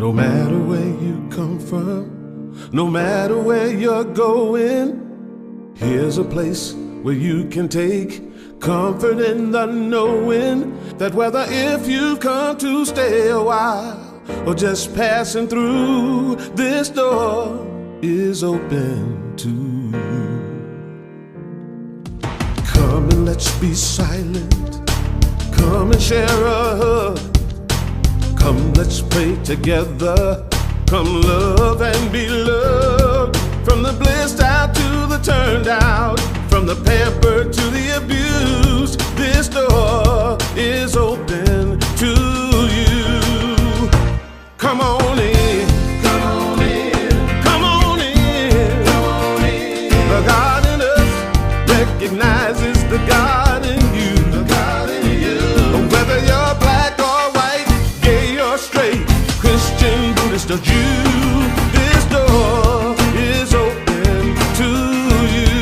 No matter where you come from, no matter where you're going, here's a place where you can take comfort in the knowing that whether if you've come to stay a while or just passing through, this door is open to you. Come and let's be silent. Come and share a hug. Come, let's pray together. Come, love and be loved. From the blissed out to the turned out, from the pampered to the abused, this door is open to you. Come on in. Come on in. Come on in. Come on in. The God in us recognizes the God in you. The God in you. Whether you're black or white, gay or straight, Christian, Buddhist or Jew, this door is open to you.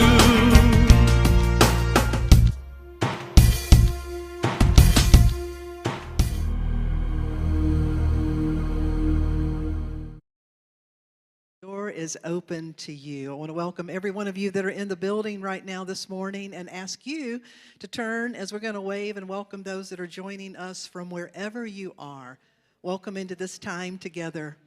Door is open to you. I want to welcome every one of you that are in the building right now this morning and ask you to turn as we're going to wave and welcome those that are joining us from wherever you are. Welcome into this time together.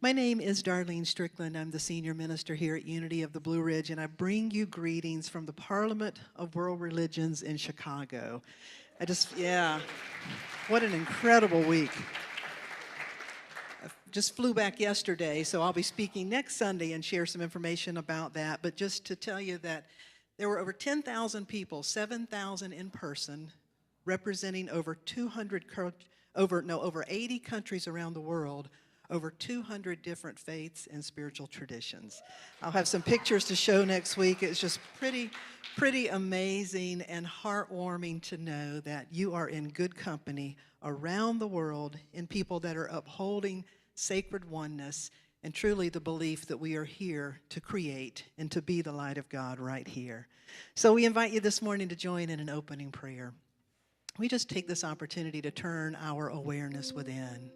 My name is Darlene Strickland. I'm the senior minister here at Unity of the Blue Ridge, and I bring you greetings from the Parliament of World Religions in Chicago. What an incredible week. I just flew back yesterday, so I'll be speaking next Sunday and share some information about that. But just to tell you that there were over 10,000 people, 7,000 in person, representing over 80 countries around the world, over 200 different faiths and spiritual traditions. I'll have some pictures to show next week. It's just pretty amazing and heartwarming to know that you are in good company around the world in people that are upholding sacred oneness and truly the belief that we are here to create and to be the light of God right here. So we invite you this morning to join in an opening prayer. We just take this opportunity to turn our awareness within.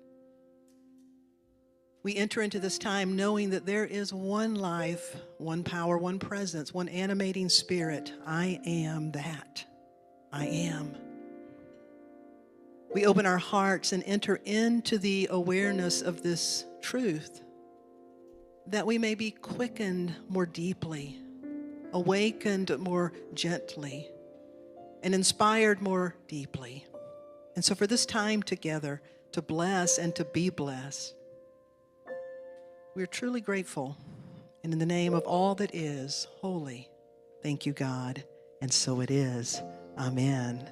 We enter into this time knowing that there is one life, one power, one presence, one animating spirit. I am that. I am. We open our hearts and enter into the awareness of this truth, that we may be quickened more deeply, awakened more gently, and inspired more deeply. And so for this time together, to bless and to be blessed, we're truly grateful. And in the name of all that is holy, thank you, God. And so it is. Amen.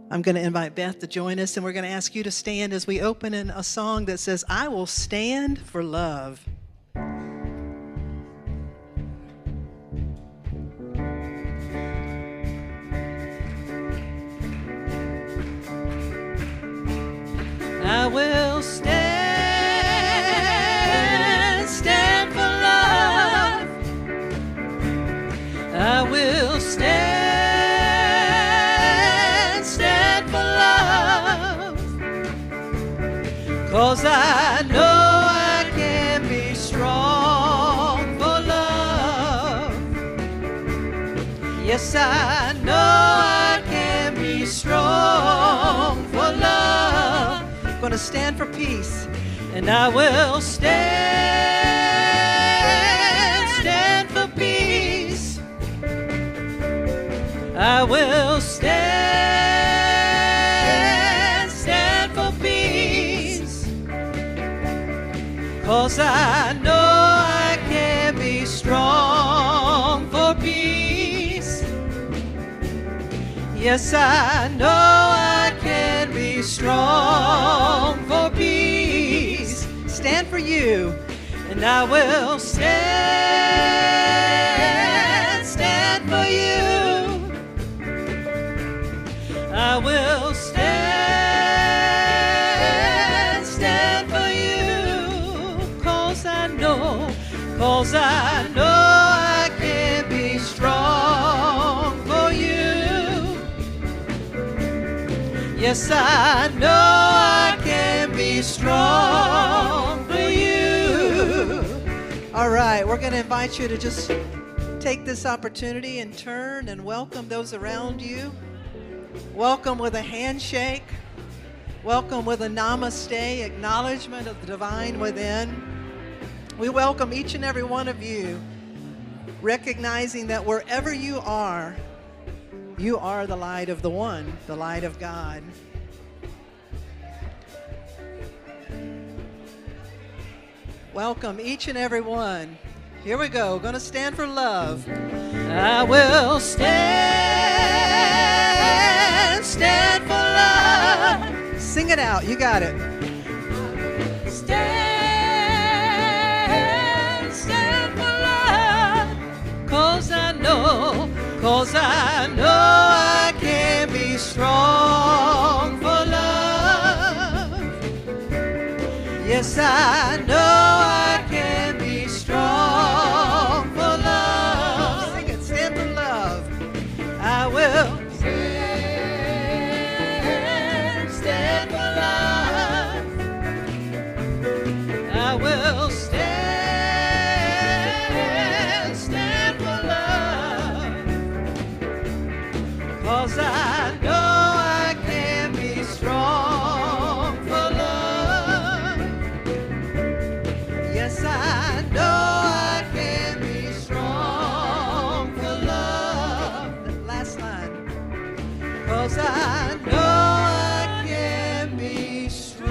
I'm going to invite Beth to join us, and we're going to ask you to stand as we open in a song that says, I will stand for love. I will stand for love. I will stand for love. 'Cause I know I can be strong for love. Yes, I know I can be strong for love. I'm going to stand for peace, and I will stand for peace. I will stand for peace. 'Cause I know I can be strong for peace. Yes, I know I can be strong for peace. Stand for you, and I will stand for you. I will stand for you. 'Cause I know I can be strong for you. Yes, I know I can be strong for you. All right, we're going to invite you to just take this opportunity and turn and welcome those around you. Welcome with a handshake. Welcome with a namaste, acknowledgement of the divine within. We welcome each and every one of you, recognizing that wherever you are the light of the one, the light of God. Welcome each and every one. Here we go. Going to stand for love. I will stand for love. Sing it out. You got it. Stand for love. 'Cause I know I can be strong for love. Yes, I know I can be strong for love. Sing it, stand for love. I will stand for love. I will stand for love. 'Cause I know I can be strong for love. Yes, I know I can be strong for love. That last line. 'Cause I know I can be strong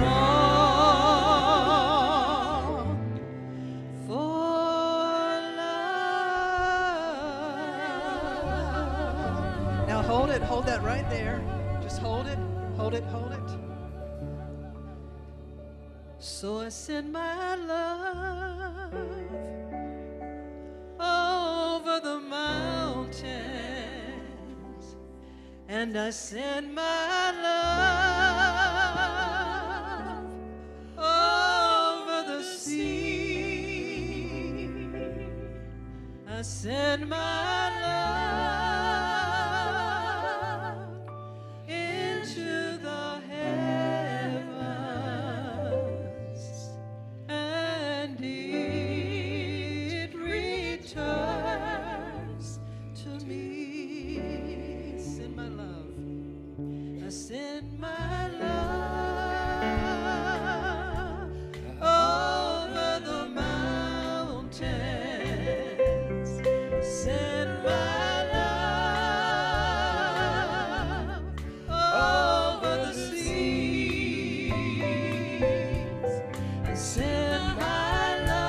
for love. Now hold it, hold that right there. Just hold it, hold it, hold it. So I send my love over the mountains, and I send my love over the sea. I send my love into the heavens, and it returns to me. Send my love. I send my love over the mountains. Send my love over the seas. I send my love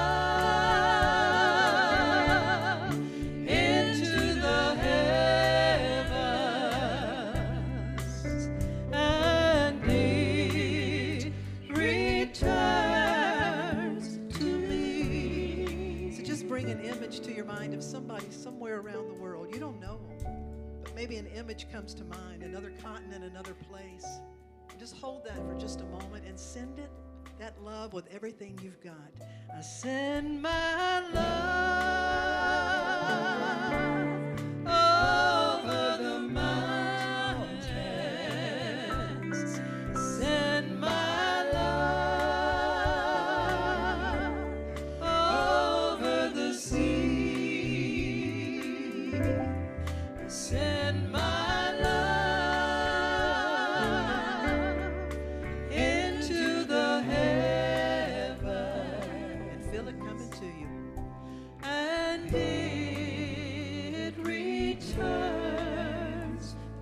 into the heavens, and it returns to me. So just bring an image to your mind of somebody somewhere around the world. You don't know them, but maybe an image comes to mind, another continent, another place. Just hold that for just a moment and send it, that love, with everything you've got. I send my love over the mountains. Send my love over the sea. Send my love into the heaven, and feel it coming to you. And it returns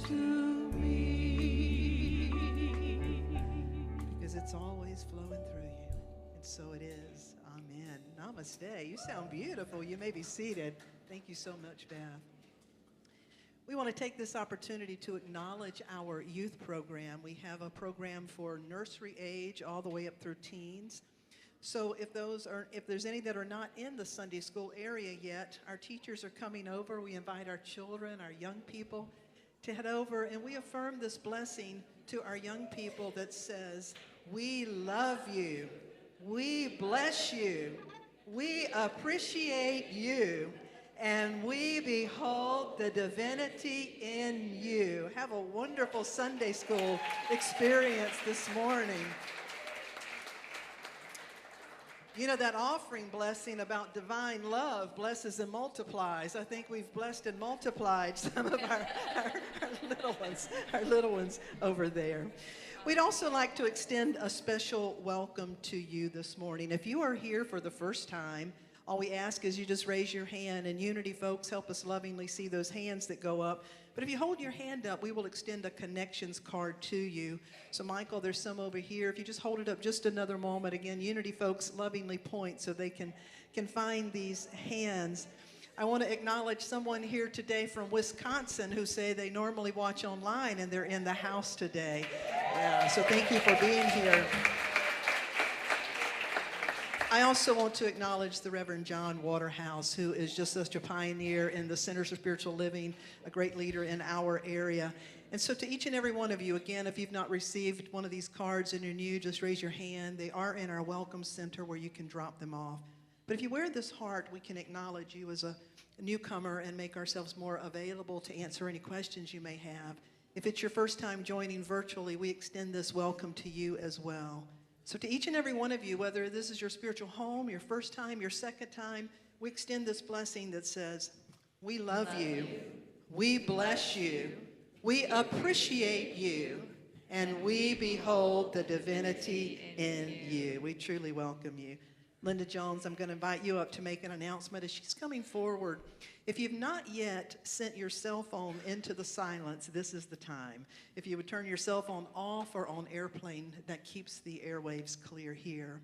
to me, because it's always flowing through you, and so it is. Amen. Namaste. You sound beautiful. You may be seated. Thank you so much, Beth. We want to take this opportunity to acknowledge our youth program. We have a program for nursery age all the way up through teens. So if there's any that are not in the Sunday school area yet, our teachers are coming over. We invite our children, our young people, to head over, and we affirm this blessing to our young people that says, we love you, we bless you, we appreciate you, and we behold the divinity in you. Have a wonderful Sunday school experience this morning. You know, that offering blessing about divine love blesses and multiplies. I think we've blessed and multiplied some of our little ones over there. We'd also like to extend a special welcome to you this morning. If you are here for the first time, all we ask is you just raise your hand, and Unity folks help us lovingly see those hands that go up. But if you hold your hand up, we will extend a connections card to you. So Michael, there's some over here. If you just hold it up just another moment. Again, Unity folks lovingly point so they can find these hands. I want to acknowledge someone here today from Wisconsin who say they normally watch online and they're in the house today. Yeah, so thank you for being here. I also want to acknowledge the Reverend John Waterhouse, who is just such a pioneer in the Centers for Spiritual Living, a great leader in our area. And so to each and every one of you, again, if you've not received one of these cards and you're new, just raise your hand. They are in our Welcome Center where you can drop them off. But if you wear this heart, we can acknowledge you as a newcomer and make ourselves more available to answer any questions you may have. If it's your first time joining virtually, we extend this welcome to you as well. So to each and every one of you, whether this is your spiritual home, your first time, your second time, we extend this blessing that says, we love you, we bless you, we appreciate you, and we behold the divinity in you. We truly welcome you. Linda Jones, I'm going to invite you up to make an announcement as she's coming forward. If you've not yet sent your cell phone into the silence, this is the time. If you would turn your cell phone off or on airplane, that keeps the airwaves clear here.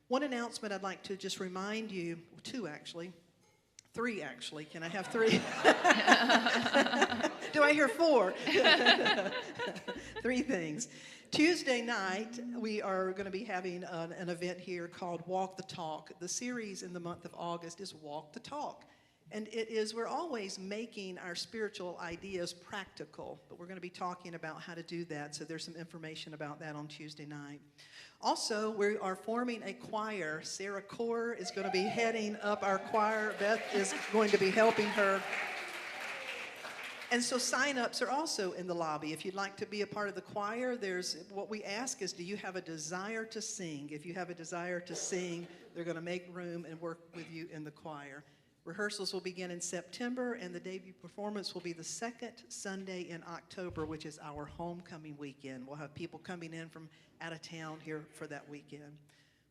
One announcement I'd like to just remind you, two actually, three actually, can I have three? Do I hear four? Three things. Tuesday night, we are going to be having an event here called Walk the Talk. The series in the month of August is Walk the Talk. And it is, we're always making our spiritual ideas practical, but we're going to be talking about how to do that. So there's some information about that on Tuesday night. Also, we are forming a choir. Sarah Kohrs is going to be heading up our choir. Beth is going to be helping her. And so sign-ups are also in the lobby. If you'd like to be a part of the choir, what we ask is, do you have a desire to sing? If you have a desire to sing, they're going to make room and work with you in the choir. Rehearsals will begin in September, and the debut performance will be the second Sunday in October, which is our homecoming weekend. We'll have people coming in from out of town here for that weekend.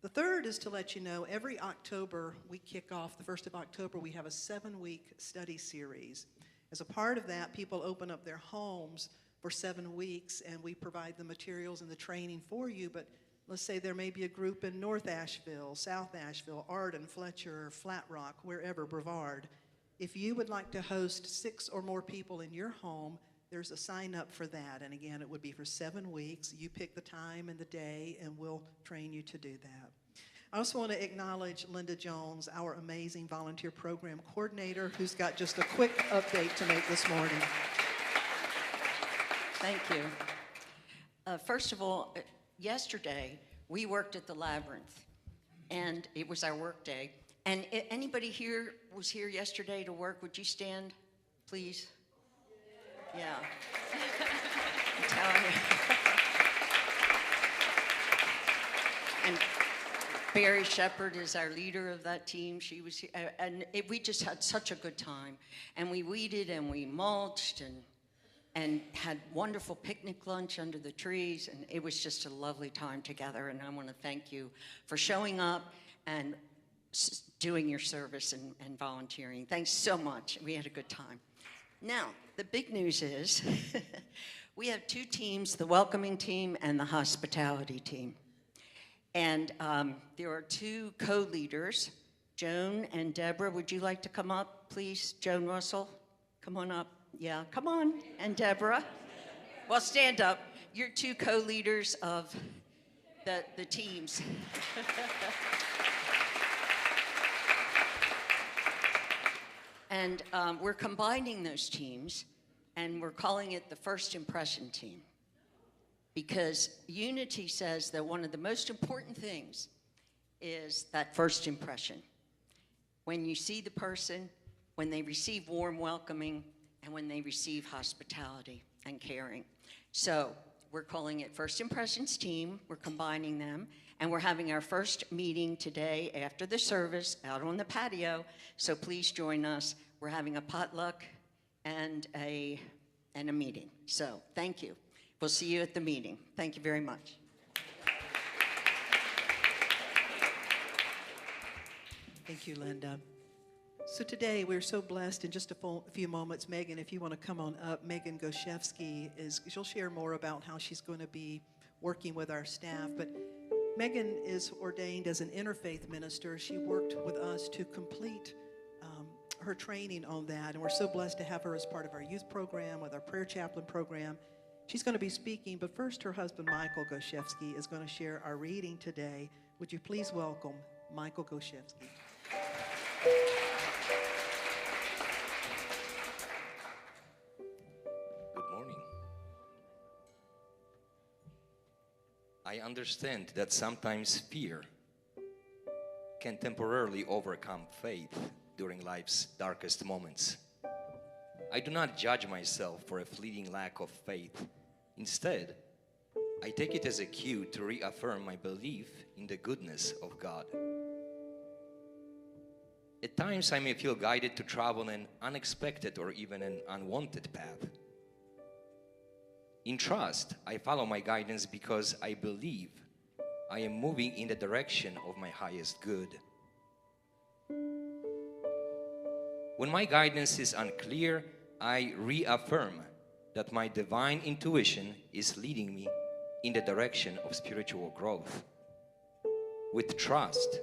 The third is to let you know, every October, we kick off, the 1st of October, we have a 7-week study series. As a part of that, people open up their homes for 7 weeks, and we provide the materials and the training for you. But let's say there may be a group in North Asheville, South Asheville, Arden, Fletcher, Flat Rock, wherever, Brevard. If you would like to host 6 or more people in your home, there's a sign up for that. And again, it would be for 7 weeks. You pick the time and the day, and we'll train you to do that. I also want to acknowledge Linda Jones, our amazing volunteer program coordinator, who's got just a quick update to make this morning. Thank you. First of all, yesterday we worked at the Labyrinth, and it was our work day. And anybody here was here yesterday to work? Would you stand, please? Yeah. I'm telling you. And Barry Shepard is our leader of that team. She was here, and we just had such a good time. And we weeded and we mulched and had wonderful picnic lunch under the trees, and it was just a lovely time together. And I want to thank you for showing up and doing your service and volunteering. Thanks so much. We had a good time. Now, the big news is we have 2 teams, the welcoming team and the hospitality team. And there are 2 co-leaders, Joan and Deborah. Would you like to come up, please? Joan Russell, come on up. Yeah, come on. And Deborah. Well, stand up. You're 2 co-leaders of the teams. And we're combining those teams, and we're calling it the First Impression Team. Because Unity says that one of the most important things is that first impression. When you see the person, when they receive warm welcoming, and when they receive hospitality and caring. So we're calling it First Impressions Team. We're combining them, and we're having our first meeting today after the service out on the patio. So please join us. We're having a potluck and a meeting. So thank you. We'll see you at the meeting. Thank you very much. Thank you, Linda. So today we're so blessed. In just a few moments, Meagan, if you want to come on up, Meagan Gosiewski she'll share more about how she's going to be working with our staff. But Meagan is ordained as an interfaith minister. She worked with us to complete her training on that, and we're so blessed to have her as part of our youth program, with our prayer chaplain program. She's going to be speaking, but first her husband, Michael Gosiewski, is going to share our reading today. Would you please welcome Michael Gosiewski? Good morning. I understand that sometimes fear can temporarily overcome faith during life's darkest moments. I do not judge myself for a fleeting lack of faith. Instead, I take it as a cue to reaffirm my belief in the goodness of God. At times, I may feel guided to travel an unexpected or even an unwanted path. In trust, I follow my guidance because I believe I am moving in the direction of my highest good. When my guidance is unclear, I reaffirm that my divine intuition is leading me in the direction of spiritual growth. With trust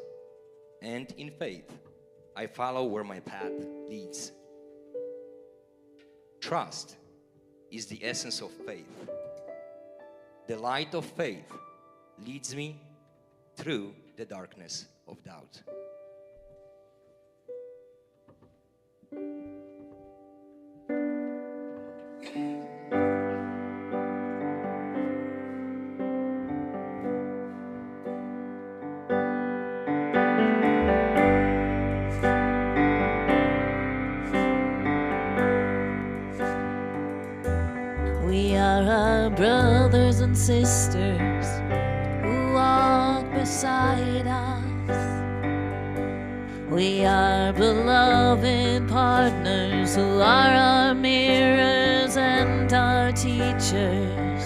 and in faith, I follow where my path leads. Trust is the essence of faith. The light of faith leads me through the darkness of doubt. We are our brothers and sisters who walk beside us. We are beloved partners who are our mirrors and our teachers.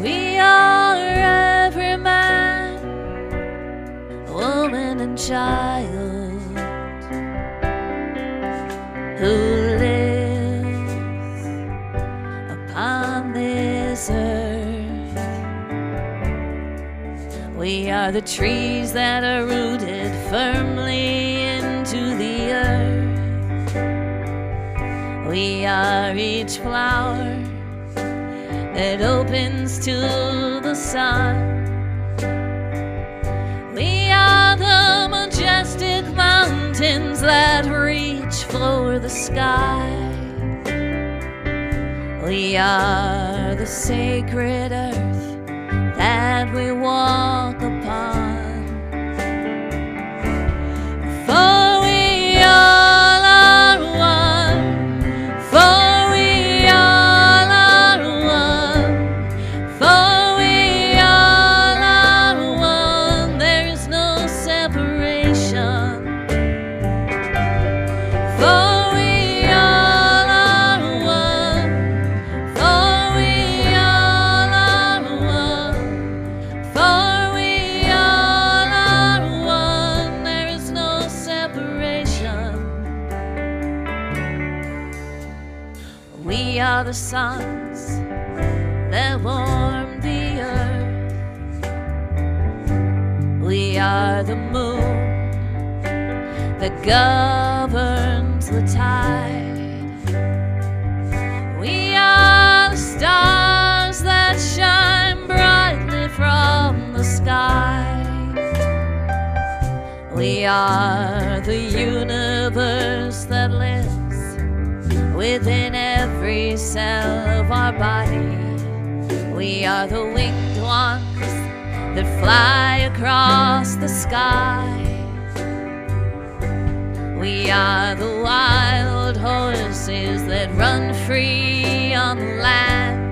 We are every man, woman, and child who lives upon this earth. We are the trees that are rooted firmly into the earth. We are each flower that opens to the sun. We are the majestic mountains that reach for the sky. We are the sacred earth that we walk upon. For we all are one. For we all are one. For we all are one. There is no separation. For we all are one. For we all are one. For we all are one. There is no separation. We are the suns that warm the earth. We are the moon that governs the tide. We are the stars that shine brightly from the sky. We are the universe that lives within every cell of our body. We are the winged ones that fly across the sky. We are the wild horses that run free on the land.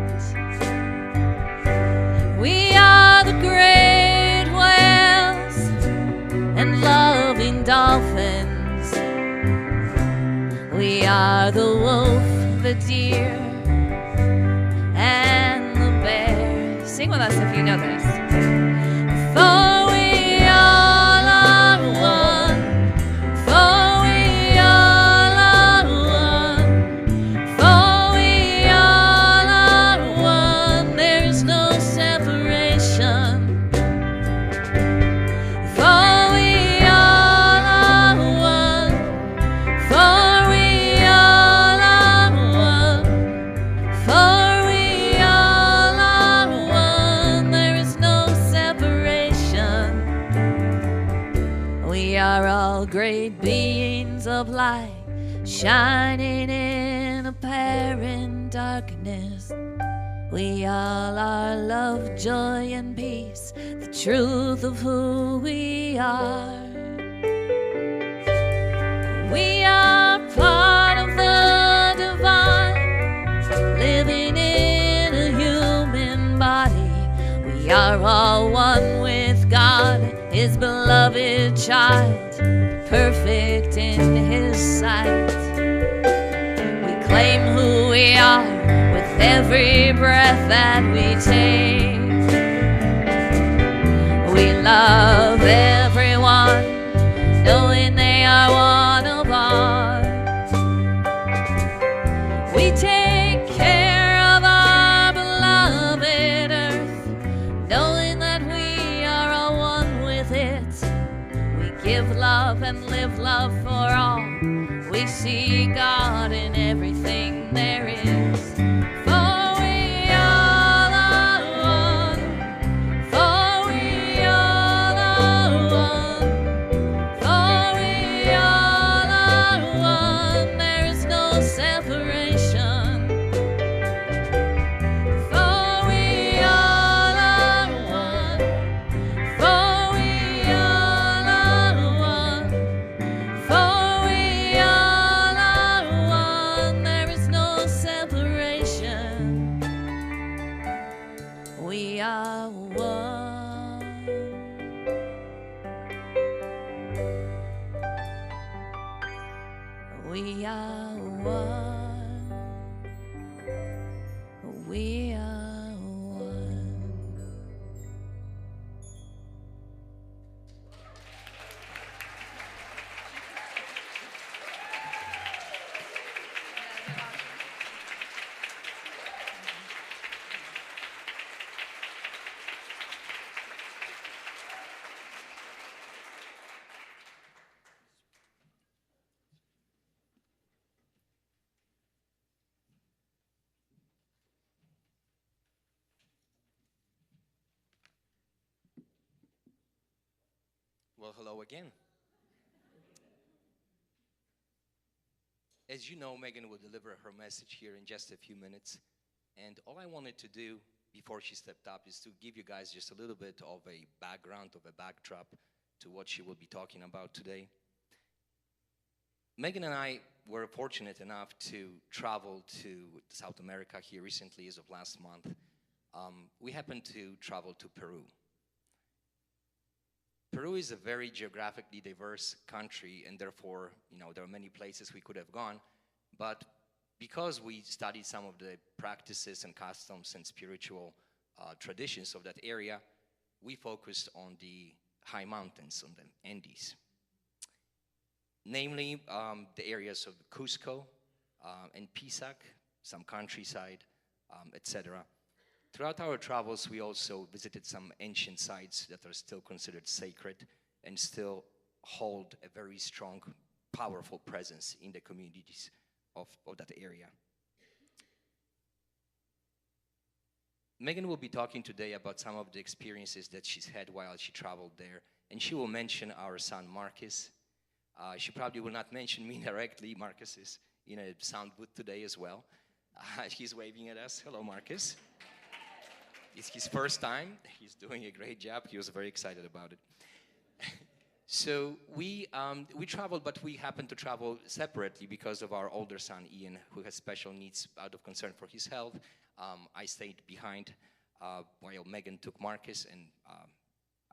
are the wolf, the deer, and the bear. Sing with us if you know this. For we all are one. For we all are one. For we all are one. There is no separation. For we all are one. For we all are one. For we all are one. There is no separation. We are all great beings of light, shining in apparent darkness. We all are love, joy, and peace, the truth of who we are. We are part of the divine, living in a human body. We are all one with God, His beloved child, perfect in His sight. We claim who we are with every breath that we take. We love everyone, knowing they are one of ours. We take care of our beloved earth, knowing that we are all one with it. We give love and live love for all. We see God in everything there is. For we all are one. For we all are one. For we all are one. There is no separation. For we all are one. For we all are one. For we all are one. There is no separation. We are one. We are one. We are one. Well, hello again. As you know, Megan will deliver her message here in just a few minutes. And all I wanted to do before she stepped up is to give you guys just a little bit of a background, of a backdrop to what she will be talking about today. Megan and I were fortunate enough to travel to South America here recently as of last month. We happened to travel to Peru. Peru is a very geographically diverse country, and therefore, there are many places we could have gone. But because we studied some of the practices and customs and spiritual traditions of that area, we focused on the high mountains, on the Andes. Namely, the areas of Cusco and Pisac, some countryside, etc. Throughout our travels, we also visited some ancient sites that are still considered sacred and still hold a very strong, powerful presence in the communities of that area. Megan will be talking today about some of the experiences that she's had while she traveled there, and she will mention our son Marcus. She probably will not mention me directly. Marcus is in a sound booth today as well. He's waving at us. Hello, Marcus. It's his first time. He's doing a great job. He was very excited about it. So we traveled, but we happened to travel separately because of our older son, Ian, who has special needs out of concern for his health. I stayed behind while Megan took Marcus, and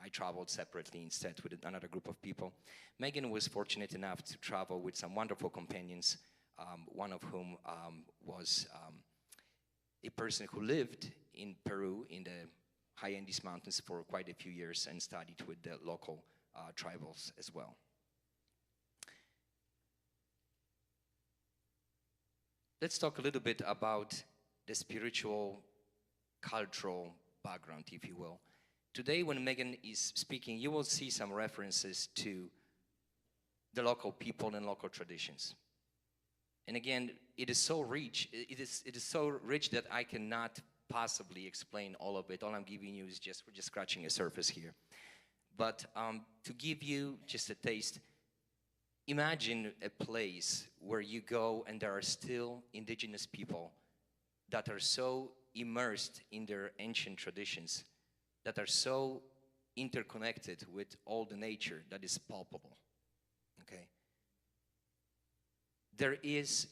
I traveled separately instead with another group of people. Megan was fortunate enough to travel with some wonderful companions one of whom was a person who lived in Peru in the high Andes Mountains for quite a few years and studied with the local tribals as well. Let's talk a little bit about the spiritual, cultural background, if you will. Today, when Meagan is speaking, you will see some references to the local people and local traditions. And again, it is so rich. It is so rich that I cannot possibly explain all of it. All I'm giving you is we're just scratching the surface here. But to give you just a taste, imagine a place where you go and there are still indigenous people that are so immersed in their ancient traditions, that are so interconnected with all the nature that is palpable, okay? There is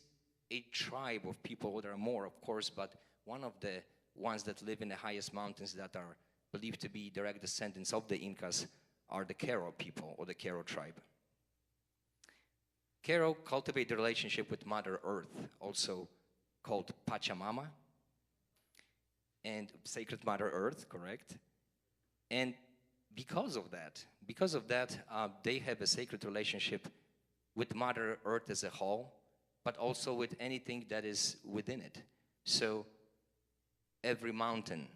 a tribe of people, there are more of course, but one of the ones that live in the highest mountains that are believed to be direct descendants of the Incas are the Kohrs people, or the Kohrs tribe. Kohrs cultivate the relationship with Mother Earth, also called Pachamama, and Sacred Mother Earth, correct? And because of that, they have a sacred relationship with Mother Earth as a whole, but also with anything that is within it. So every mountain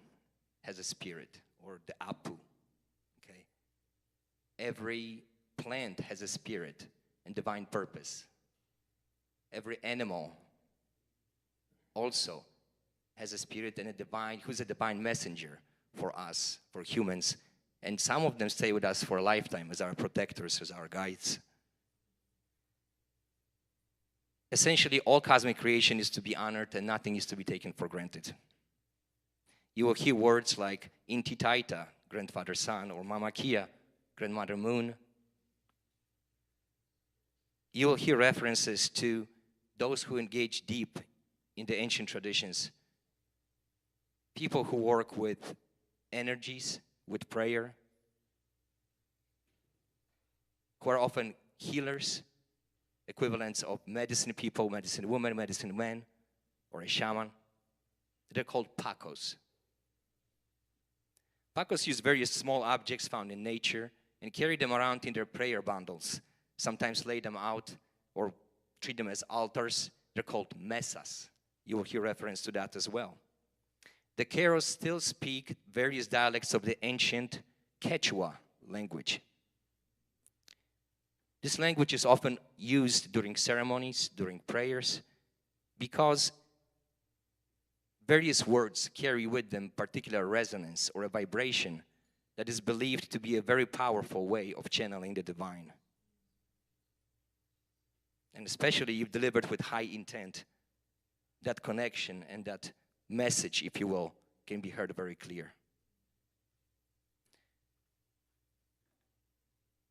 has a spirit, or the Apu, okay? Every plant has a spirit and divine purpose. Every animal also has a spirit and a divine, who's a divine messenger for us, for humans. And some of them stay with us for a lifetime as our protectors, as our guides. Essentially, all cosmic creation is to be honored and nothing is to be taken for granted. You will hear words like Inti Taita, grandfather sun, or Mama Kia, grandmother moon. You will hear references to those who engage deep in the ancient traditions. People who work with energies, with prayer, who are often healers, equivalents of medicine people, medicine women, medicine men, or a shaman. They're called Pacos. Pacos use various small objects found in nature and carry them around in their prayer bundles. Sometimes lay them out or treat them as altars. They're called mesas. You will hear reference to that as well. The Kohrs still speak various dialects of the ancient Quechua language. This language is often used during ceremonies, during prayers, because various words carry with them particular resonance or a vibration that is believed to be a very powerful way of channeling the divine. And especially if delivered with high intent, that connection and that message, if you will, can be heard very clear.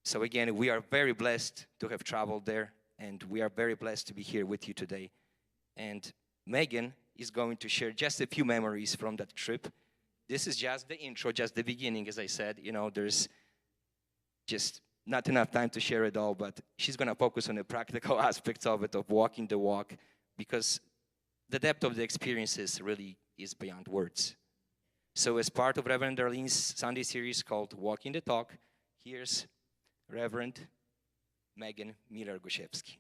So again, we are very blessed to have traveled there, and we are very blessed to be here with you today. And Meagan is going to share just a few memories from that trip. This is just the intro, just the beginning, as I said. You know, there's just not enough time to share it all, but she's going to focus on the practical aspects of it, of walking the walk, because the depth of the experiences really is beyond words. So as part of Reverend Darlene's Sunday series called Walking the Talk, here's Reverend Meagan Gosiewski.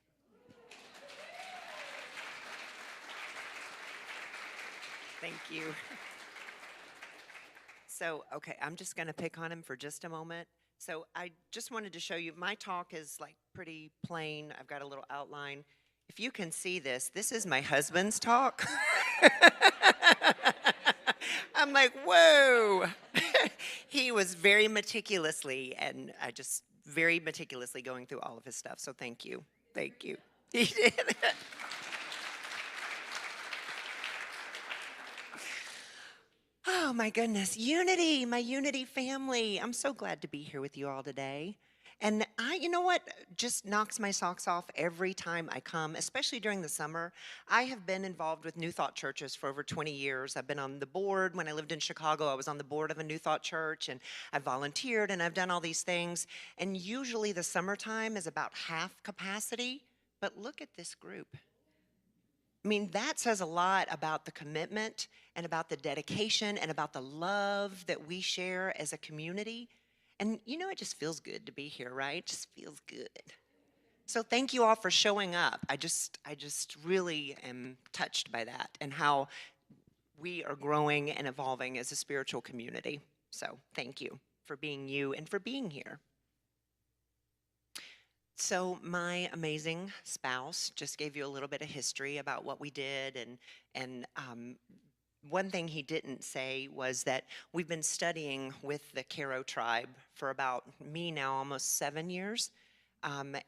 Thank you. So, okay, I'm just going to pick on him for just a moment. So I just wanted to show you, my talk is like pretty plain. I've got a little outline. If you can see this, this is my husband's talk. I'm like, whoa. He was very meticulously, and I just very meticulously going through all of his stuff. So thank you. Thank you. He did. Oh my goodness, unity, my unity family. I'm so glad to be here with you all today. And you know what, just knocks my socks off every time I come, especially during the summer. I have been involved with New Thought churches for over 20 years. I've been on the board. When I lived in Chicago, I was on the board of a New Thought church, and I've volunteered, and I've done all these things. And usually the summertime is about half capacity, but look at this group. I mean, that says a lot about the commitment and about the dedication and about the love that we share as a community. And it just feels good to be here, right? It just feels good. So thank you all for showing up. I just really am touched by that and how we are growing and evolving as a spiritual community. So thank you for being you and for being here. So my amazing spouse just gave you a little bit of history about what we did, and one thing he didn't say was that we've been studying with the Kohrs tribe for about, me now, almost 7 years.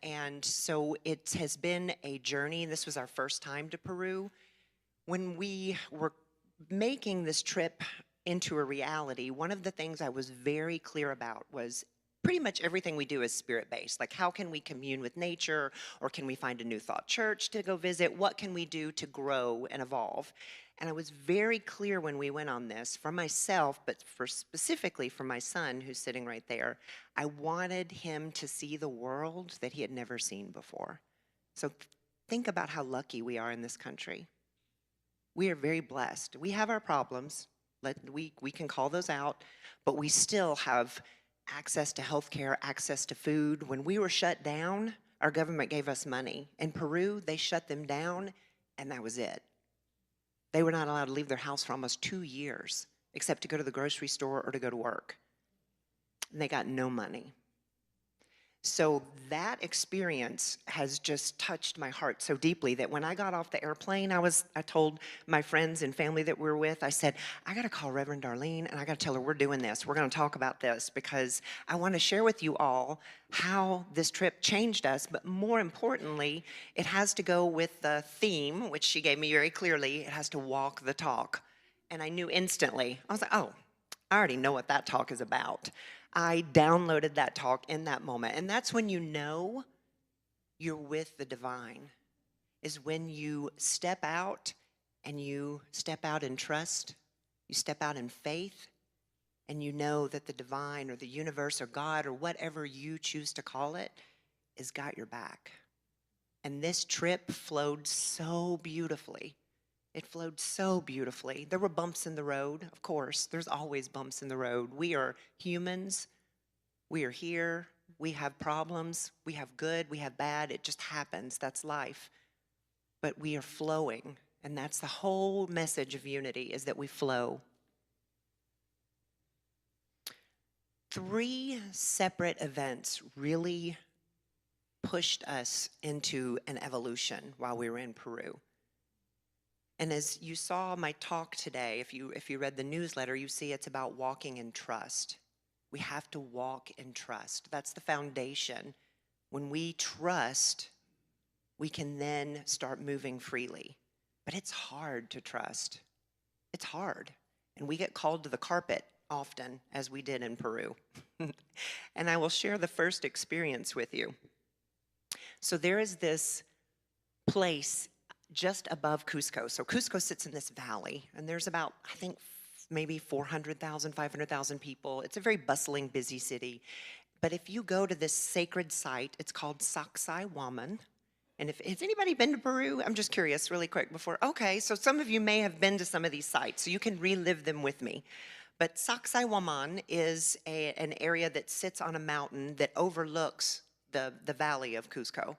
And so it has been a journey. This was our first time to Peru. When we were making this trip into a reality, one of the things I was very clear about was pretty much everything we do is spirit-based. Like, how can we commune with nature, or can we find a New Thought church to go visit? What can we do to grow and evolve? And I was very clear when we went on this, for myself, but specifically for my son, who's sitting right there, I wanted him to see the world that he had never seen before. So think about how lucky we are in this country. We are very blessed. We have our problems. We can call those out, but we still have access to health care, access to food. When we were shut down, our government gave us money. In Peru, they shut them down, and that was it. They were not allowed to leave their house for almost 2 years, except to go to the grocery store or to go to work. And they got no money. So that experience has just touched my heart so deeply that when I got off the airplane, I told my friends and family that we were with, I said, I got to call Reverend Darlene, and I got to tell her we're doing this. We're going to talk about this because I want to share with you all how this trip changed us. But more importantly, it has to go with the theme, which she gave me very clearly. It has to walk the talk. And I knew instantly. I was like, oh, I already know what that talk is about. I downloaded that talk in that moment. And that's when you know you're with the divine, is when you step out and you step out in trust, you step out in faith, and you know that the divine or the universe or God or whatever you choose to call it has got your back. And this trip flowed so beautifully. It flowed so beautifully. There were bumps in the road, of course. There's always bumps in the road. We are humans. We are here. We have problems. We have good. We have bad. It just happens. That's life. But we are flowing. And that's the whole message of unity, is that we flow. 3 separate events really pushed us into an evolution while we were in Peru. And as you saw my talk today, if you read the newsletter, you see it's about walking in trust. We have to walk in trust. That's the foundation. When we trust, we can then start moving freely. But it's hard to trust. It's hard. And we get called to the carpet often, as we did in Peru. And I will share the first experience with you. So there is this place just above Cusco. So Cusco sits in this valley, and there's about, I think, maybe 400,000, 500,000 people. It's a very bustling, busy city. But if you go to this sacred site, it's called Sacsayhuaman. And has anybody been to Peru? I'm just curious really quick before. Okay, so some of you may have been to some of these sites, so you can relive them with me. But Sacsayhuaman is an area that sits on a mountain that overlooks the valley of Cusco.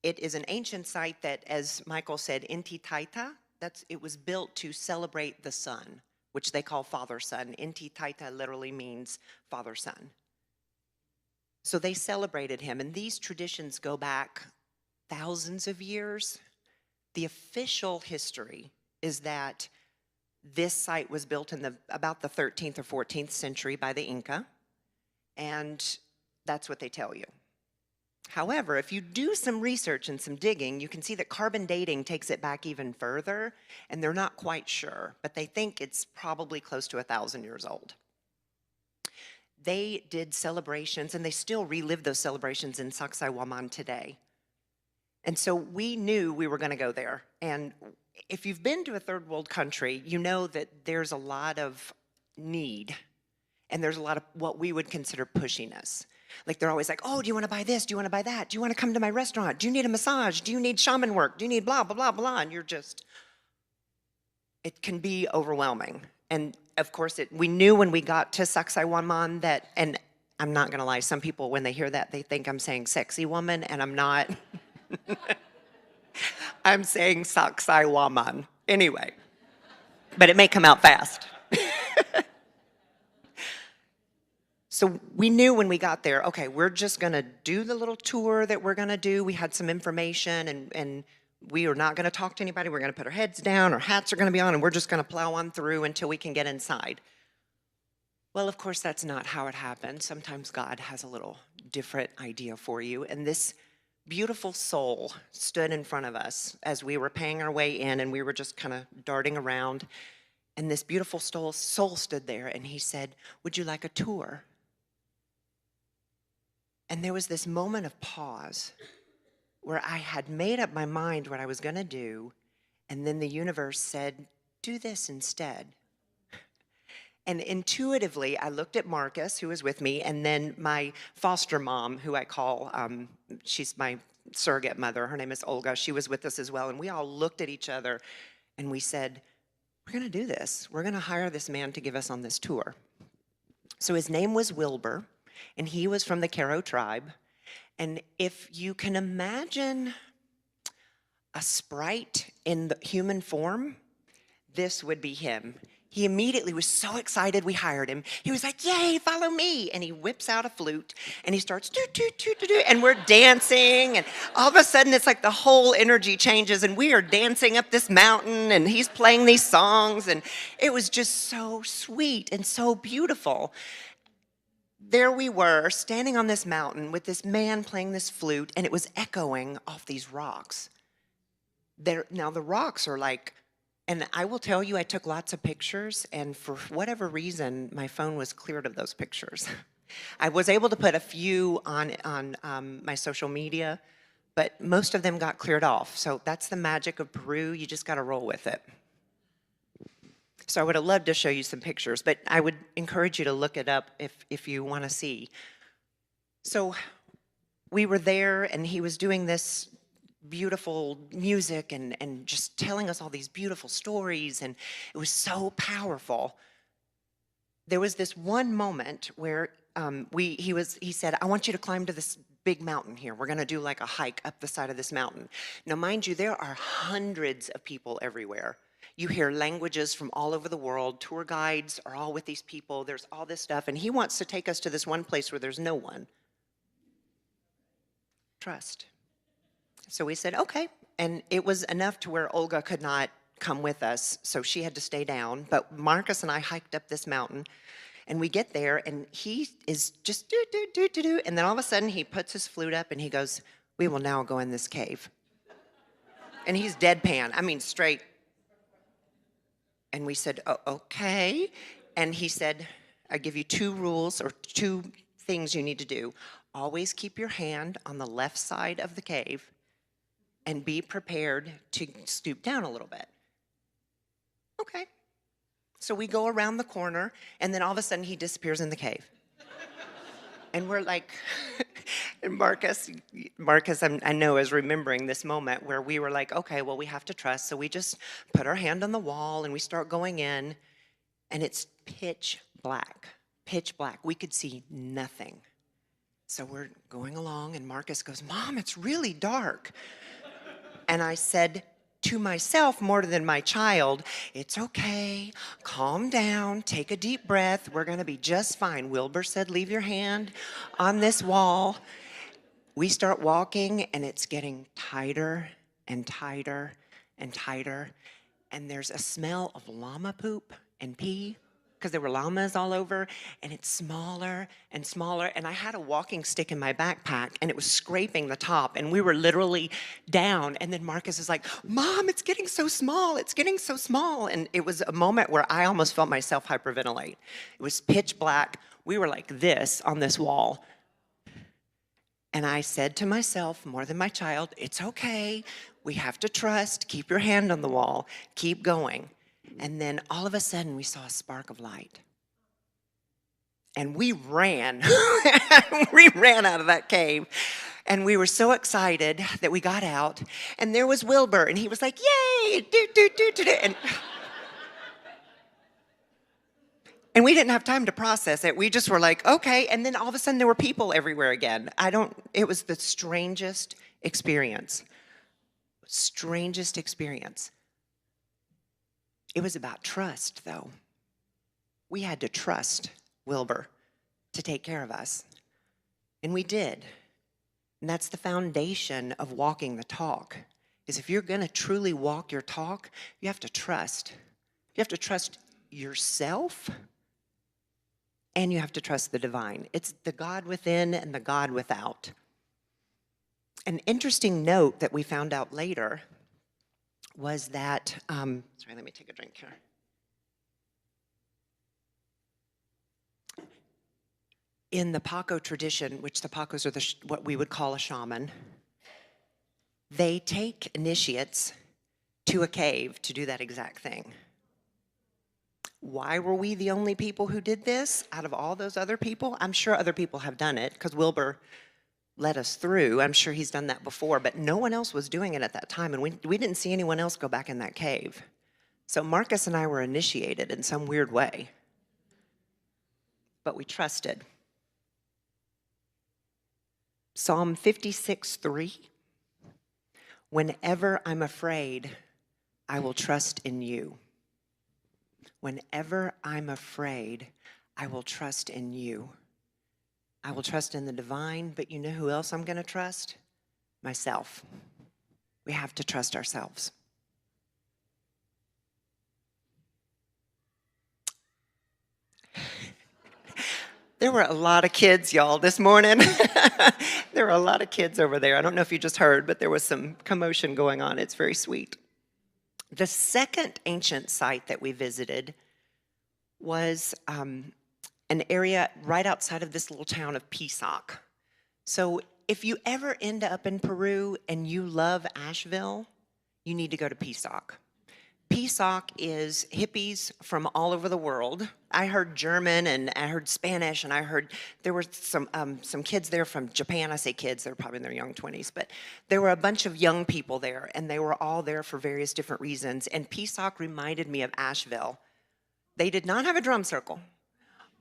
It is an ancient site that, as Michael said, Inti Taita, it was built to celebrate the sun, which they call Father-Son. Inti Taita literally means Father-Son. So they celebrated him, and these traditions go back thousands of years. The official history is that this site was built in about the 13th or 14th century by the Inca, and that's what they tell you. However, if you do some research and some digging, you can see that carbon dating takes it back even further, and they're not quite sure, but they think it's probably close to 1,000 years old. They did celebrations, and they still relive those celebrations in Sacsayhuaman today. And so we knew we were going to go there. And if you've been to a third world country, you know that there's a lot of need, and there's a lot of what we would consider pushiness. Like they're always like, oh, do you want to buy this? Do you want to buy that? Do you want to come to my restaurant? Do you need a massage? Do you need shaman work? Do you need blah, blah, blah, blah? And you're just, it can be overwhelming. And of course, we knew when we got to Saksai Woman that, and I'm not going to lie, some people, when they hear that, they think I'm saying sexy woman, and I'm not. I'm saying Saksai Woman. Anyway, but it may come out fast. So we knew when we got there, okay, we're just going to do the little tour that we're going to do. We had some information, and we are not going to talk to anybody. We're going to put our heads down, our hats are going to be on, and we're just going to plow on through until we can get inside. Well, of course, that's not how it happened. Sometimes God has a little different idea for you. And this beautiful soul stood in front of us as we were paying our way in, and we were just kind of darting around. And this beautiful soul stood there, and he said, would you like a tour? And there was this moment of pause where I had made up my mind what I was going to do, and then the universe said, do this instead. And intuitively, I looked at Marcus, who was with me, and then my foster mom, who I call, she's my surrogate mother. Her name is Olga. She was with us as well. And we all looked at each other, and we said, we're going to do this. We're going to hire this man to give us on this tour. So his name was Wilbur, and he was from the Karo tribe. And if you can imagine a sprite in the human form, this would be him. He immediately was so excited we hired him. He was like, yay, follow me. And he whips out a flute and he starts do, and we're dancing. And all of a sudden it's like the whole energy changes and we are dancing up this mountain and he's playing these songs. And it was just so sweet and so beautiful. There we were standing on this mountain with this man playing this flute, and it was echoing off these rocks. Now the rocks are like, and I will tell you, I took lots of pictures, and for whatever reason, my phone was cleared of those pictures. I was able to put a few on my social media, but most of them got cleared off. So that's the magic of Peru. You just got to roll with it. So I would have loved to show you some pictures, but I would encourage you to look it up if you want to see. So we were there, and he was doing this beautiful music and just telling us all these beautiful stories, and it was so powerful. There was this one moment where he said, I want you to climb to this big mountain here. We're going to do like a hike up the side of this mountain. Now, mind you, there are hundreds of people everywhere. You hear languages from all over the world. Tour guides are all with these people. There's all this stuff, and he wants to take us to this one place where there's no one. Trust. So we said, okay. And it was enough to where Olga could not come with us, so she had to stay down. But Marcus and I hiked up this mountain, and we get there, and he is just do. And then all of a sudden, he puts his flute up, and he goes, we will now go in this cave. And he's deadpan, I mean straight. And we said, oh, okay. And he said, I give you 2 rules or 2 things you need to do. Always keep your hand on the left side of the cave, and be prepared to stoop down a little bit. Okay. So we go around the corner, and then all of a sudden he disappears in the cave. And we're like, and Marcus, I know, is remembering this moment where we were like, okay, well, we have to trust. So we just put our hand on the wall, and we start going in, and it's pitch black, pitch black. We could see nothing. So we're going along, and Marcus goes, Mom, it's really dark. And I said to myself more than my child, it's okay, calm down, take a deep breath, we're gonna be just fine. Wilbur said, leave your hand on this wall. We start walking, and it's getting tighter and tighter and tighter, and there's a smell of llama poop and pee, because there were llamas all over, and it's smaller and smaller. And I had a walking stick in my backpack, and it was scraping the top, and we were literally down. And then Marcus is like, Mom, it's getting so small. It's getting so small. And it was a moment where I almost felt myself hyperventilate. It was pitch black. We were like this on this wall. And I said to myself, more than my child, it's okay. We have to trust. Keep your hand on the wall. Keep going. And then all of a sudden, we saw a spark of light. And we ran. We ran out of that cave. And we were so excited that we got out. And there was Wilbur. And he was like, yay! Do, do, do, do, do. And we didn't have time to process it. We just were like, okay. And then all of a sudden there were people everywhere again. It was the strangest experience. Strangest experience. It was about trust, though. We had to trust Wilbur to take care of us. And we did. And that's the foundation of walking the talk, is if you're going to truly walk your talk, you have to trust. You have to trust yourself, and you have to trust the divine. It's the God within and the God without. An interesting note that we found out later was that, sorry, let me take a drink here. In the Paco tradition, which the Pacos are what we would call a shaman, they take initiates to a cave to do that exact thing. Why were we the only people who did this out of all those other people? I'm sure other people have done it because Wilbur led us through. I'm sure he's done that before, but no one else was doing it at that time, and we didn't see anyone else go back in that cave. So Marcus and I were initiated in some weird way, but we trusted. Psalm 56:3, whenever I'm afraid, I will trust in you. Whenever I'm afraid, I will trust in you. I will trust in the divine, but you know who else I'm going to trust? Myself. We have to trust ourselves. There were a lot of kids, y'all, this morning. There were a lot of kids over there. I don't know if you just heard, but there was some commotion going on. It's very sweet. The second ancient site that we visited was an area right outside of this little town of Pisac. So if you ever end up in Peru and you love Asheville, you need to go to Pisac. Pisac is hippies from all over the world. I heard German and I heard Spanish, and I heard there were some kids there from Japan. I say kids, they're probably in their young 20s, but there were a bunch of young people there, and they were all there for various different reasons. And Pisac reminded me of Asheville. They did not have a drum circle,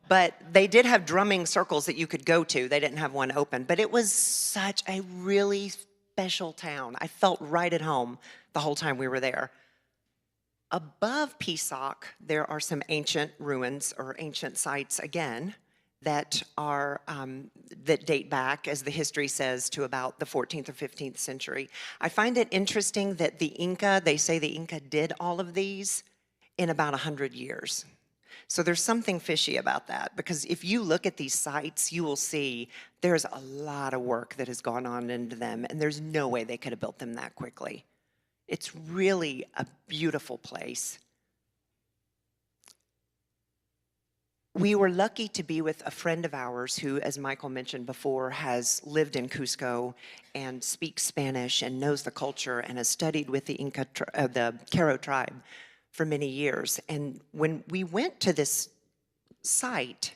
but they did have drumming circles that you could go to. They didn't have one open, but it was such a really special town. I felt right at home the whole time we were there. Above Pisac, there are some ancient ruins or ancient sites again that are that date back, as the history says, to about the 14th or 15th century. I find it interesting that they say the Inca did all of these in about 100 years. So there's something fishy about that, because if you look at these sites, you will see there's a lot of work that has gone on into them, and there's no way they could have built them that quickly. It's really a beautiful place. We were lucky to be with a friend of ours who, as Michael mentioned before, has lived in Cusco and speaks Spanish and knows the culture and has studied with the the Q'ero tribe for many years. And when we went to this site,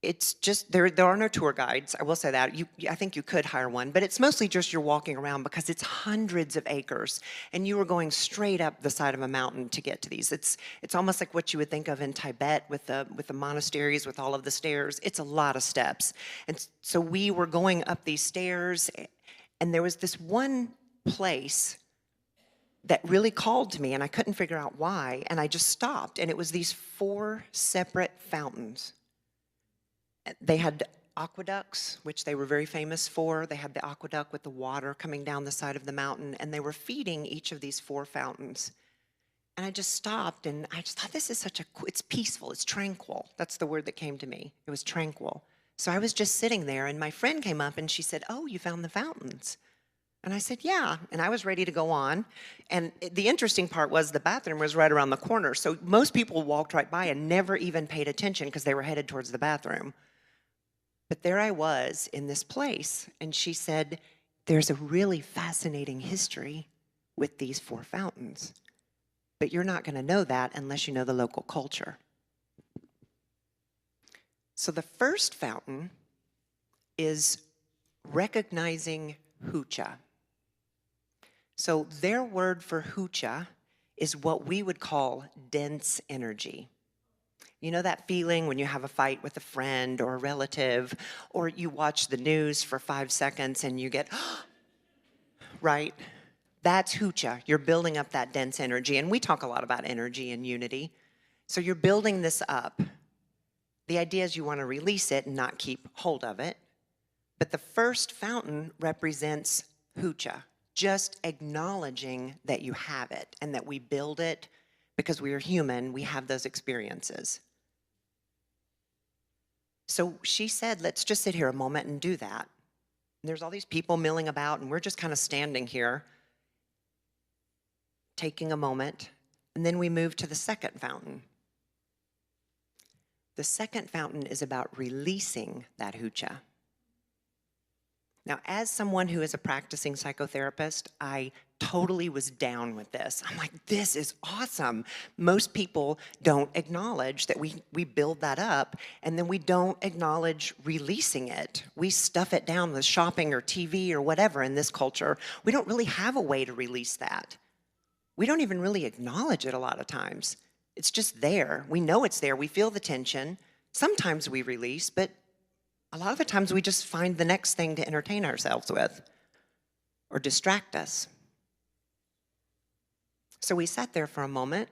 it's just, there are no tour guides, I will say that. I think you could hire one, but it's mostly just you're walking around because it's hundreds of acres, and you are going straight up the side of a mountain to get to these. It's almost like what you would think of in Tibet with the monasteries, with all of the stairs. It's a lot of steps. And so we were going up these stairs, and there was this one place that really called to me, and I couldn't figure out why, and I just stopped, and it was these 4 separate fountains. They had aqueducts, which they were very famous for. They had the aqueduct with the water coming down the side of the mountain, and they were feeding each of these 4 fountains. And I just stopped, and I just thought, this is it's peaceful, it's tranquil. That's the word that came to me. It was tranquil. So I was just sitting there, and my friend came up, and she said, oh, you found the fountains? And I said, yeah. And I was ready to go on. And the interesting part was the bathroom was right around the corner. So most people walked right by and never even paid attention because they were headed towards the bathroom. But there I was in this place, and she said, there's a really fascinating history with these 4 fountains, but you're not going to know that unless you know the local culture. So the first fountain is recognizing hucha. So their word for hucha is what we would call dense energy. You know that feeling when you have a fight with a friend or a relative, or you watch the news for 5 seconds and you get, right? That's hucha. You're building up that dense energy. And we talk a lot about energy and unity. So you're building this up. The idea is you want to release it and not keep hold of it. But the first fountain represents hucha, just acknowledging that you have it and that we build it because we are human. We have those experiences. So she said, let's just sit here a moment and do that. And there's all these people milling about, and we're just kind of standing here, taking a moment, and then we move to the second fountain. The second fountain is about releasing that hucha. Now, as someone who is a practicing psychotherapist, I totally was down with this. I'm like, this is awesome. Most people don't acknowledge that we build that up, and then we don't acknowledge releasing it. We stuff it down with shopping or TV or whatever in this culture. We don't really have a way to release that. We don't even really acknowledge it a lot of times. It's just there. We know it's there. We feel the tension. Sometimes we release, but a lot of the times we just find the next thing to entertain ourselves with or distract us. So we sat there for a moment,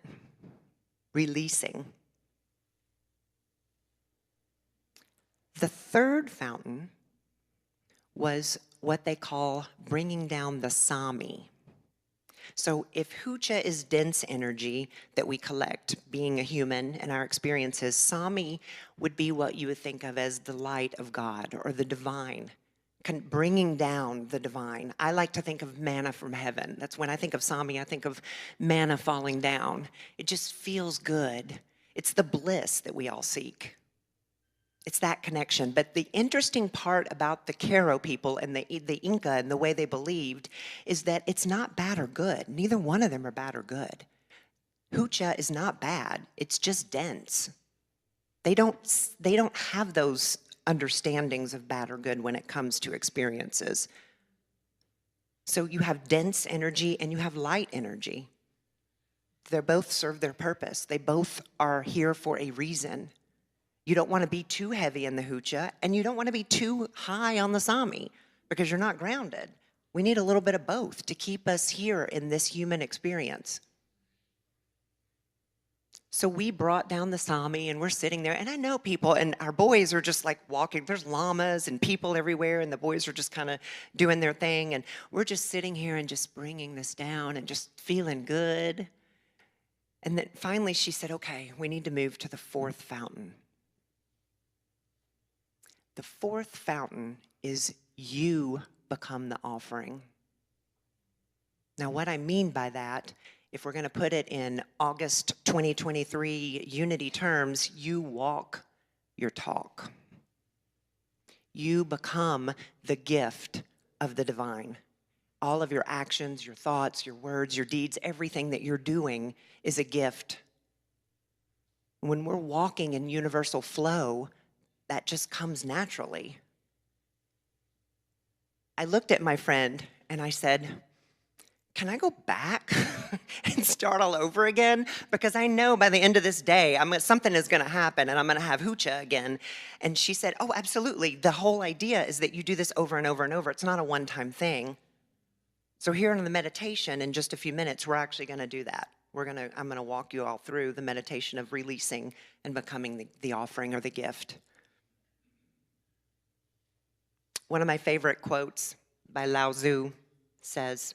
releasing. The third fountain was what they call bringing down the Sami. So if hucha is dense energy that we collect, being a human and our experiences, Sami would be what you would think of as the light of God or the divine, bringing down the divine. I like to think of manna from heaven. That's when I think of Sami, I think of manna falling down. It just feels good. It's the bliss that we all seek. It's that connection. But the interesting part about the Karo people and the Inca and the way they believed is that it's not bad or good. Neither one of them are bad or good. Hucha is not bad. It's just dense. They don't have those understandings of bad or good when it comes to experiences. So you have dense energy and you have light energy. They both serve their purpose. They both are here for a reason. You don't want to be too heavy in the hucha, and you don't want to be too high on the Sami because you're not grounded. We need a little bit of both to keep us here in this human experience. So we brought down the Sami, and we're sitting there, and I know people, and our boys are just like walking. There's llamas and people everywhere, and the boys are just kind of doing their thing, and we're just sitting here and just bringing this down and just feeling good. And then finally she said, okay, we need to move to the fourth fountain. The fourth fountain is you become the offering. Now, what I mean by that, if we're going to put it in August 2023 unity terms, you walk your talk. You become the gift of the divine. All of your actions, your thoughts, your words, your deeds, everything that you're doing is a gift. When we're walking in universal flow, that just comes naturally. I looked at my friend and I said, can I go back and start all over again? Because I know by the end of this day, something is going to happen and I'm going to have hucha again. And she said, oh, absolutely. The whole idea is that you do this over and over and over. It's not a one-time thing. So here in the meditation, in just a few minutes, we're actually going to do that. I'm going to walk you all through the meditation of releasing and becoming the offering or the gift. One of my favorite quotes by Lao Tzu says,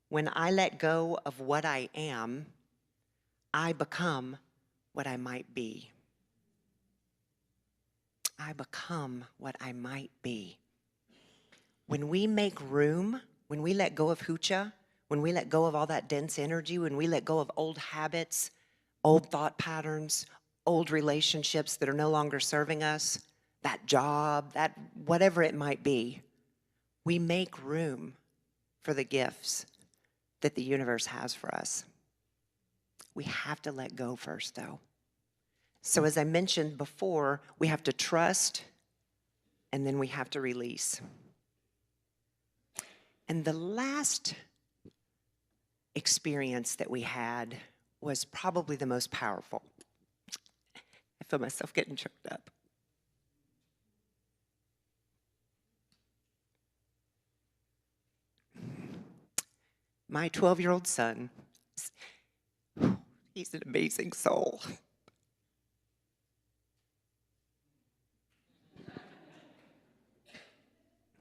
when I let go of what I am, I become what I might be. I become what I might be. When we make room, when we let go of hucha, when we let go of all that dense energy, when we let go of old habits, old thought patterns, old relationships that are no longer serving us, that job, that whatever it might be, we make room for the gifts that the universe has for us. We have to let go first, though. So as I mentioned before, we have to trust and then we have to release. And the last experience that we had was probably the most powerful. I feel myself getting choked up. My 12-year-old son, he's an amazing soul.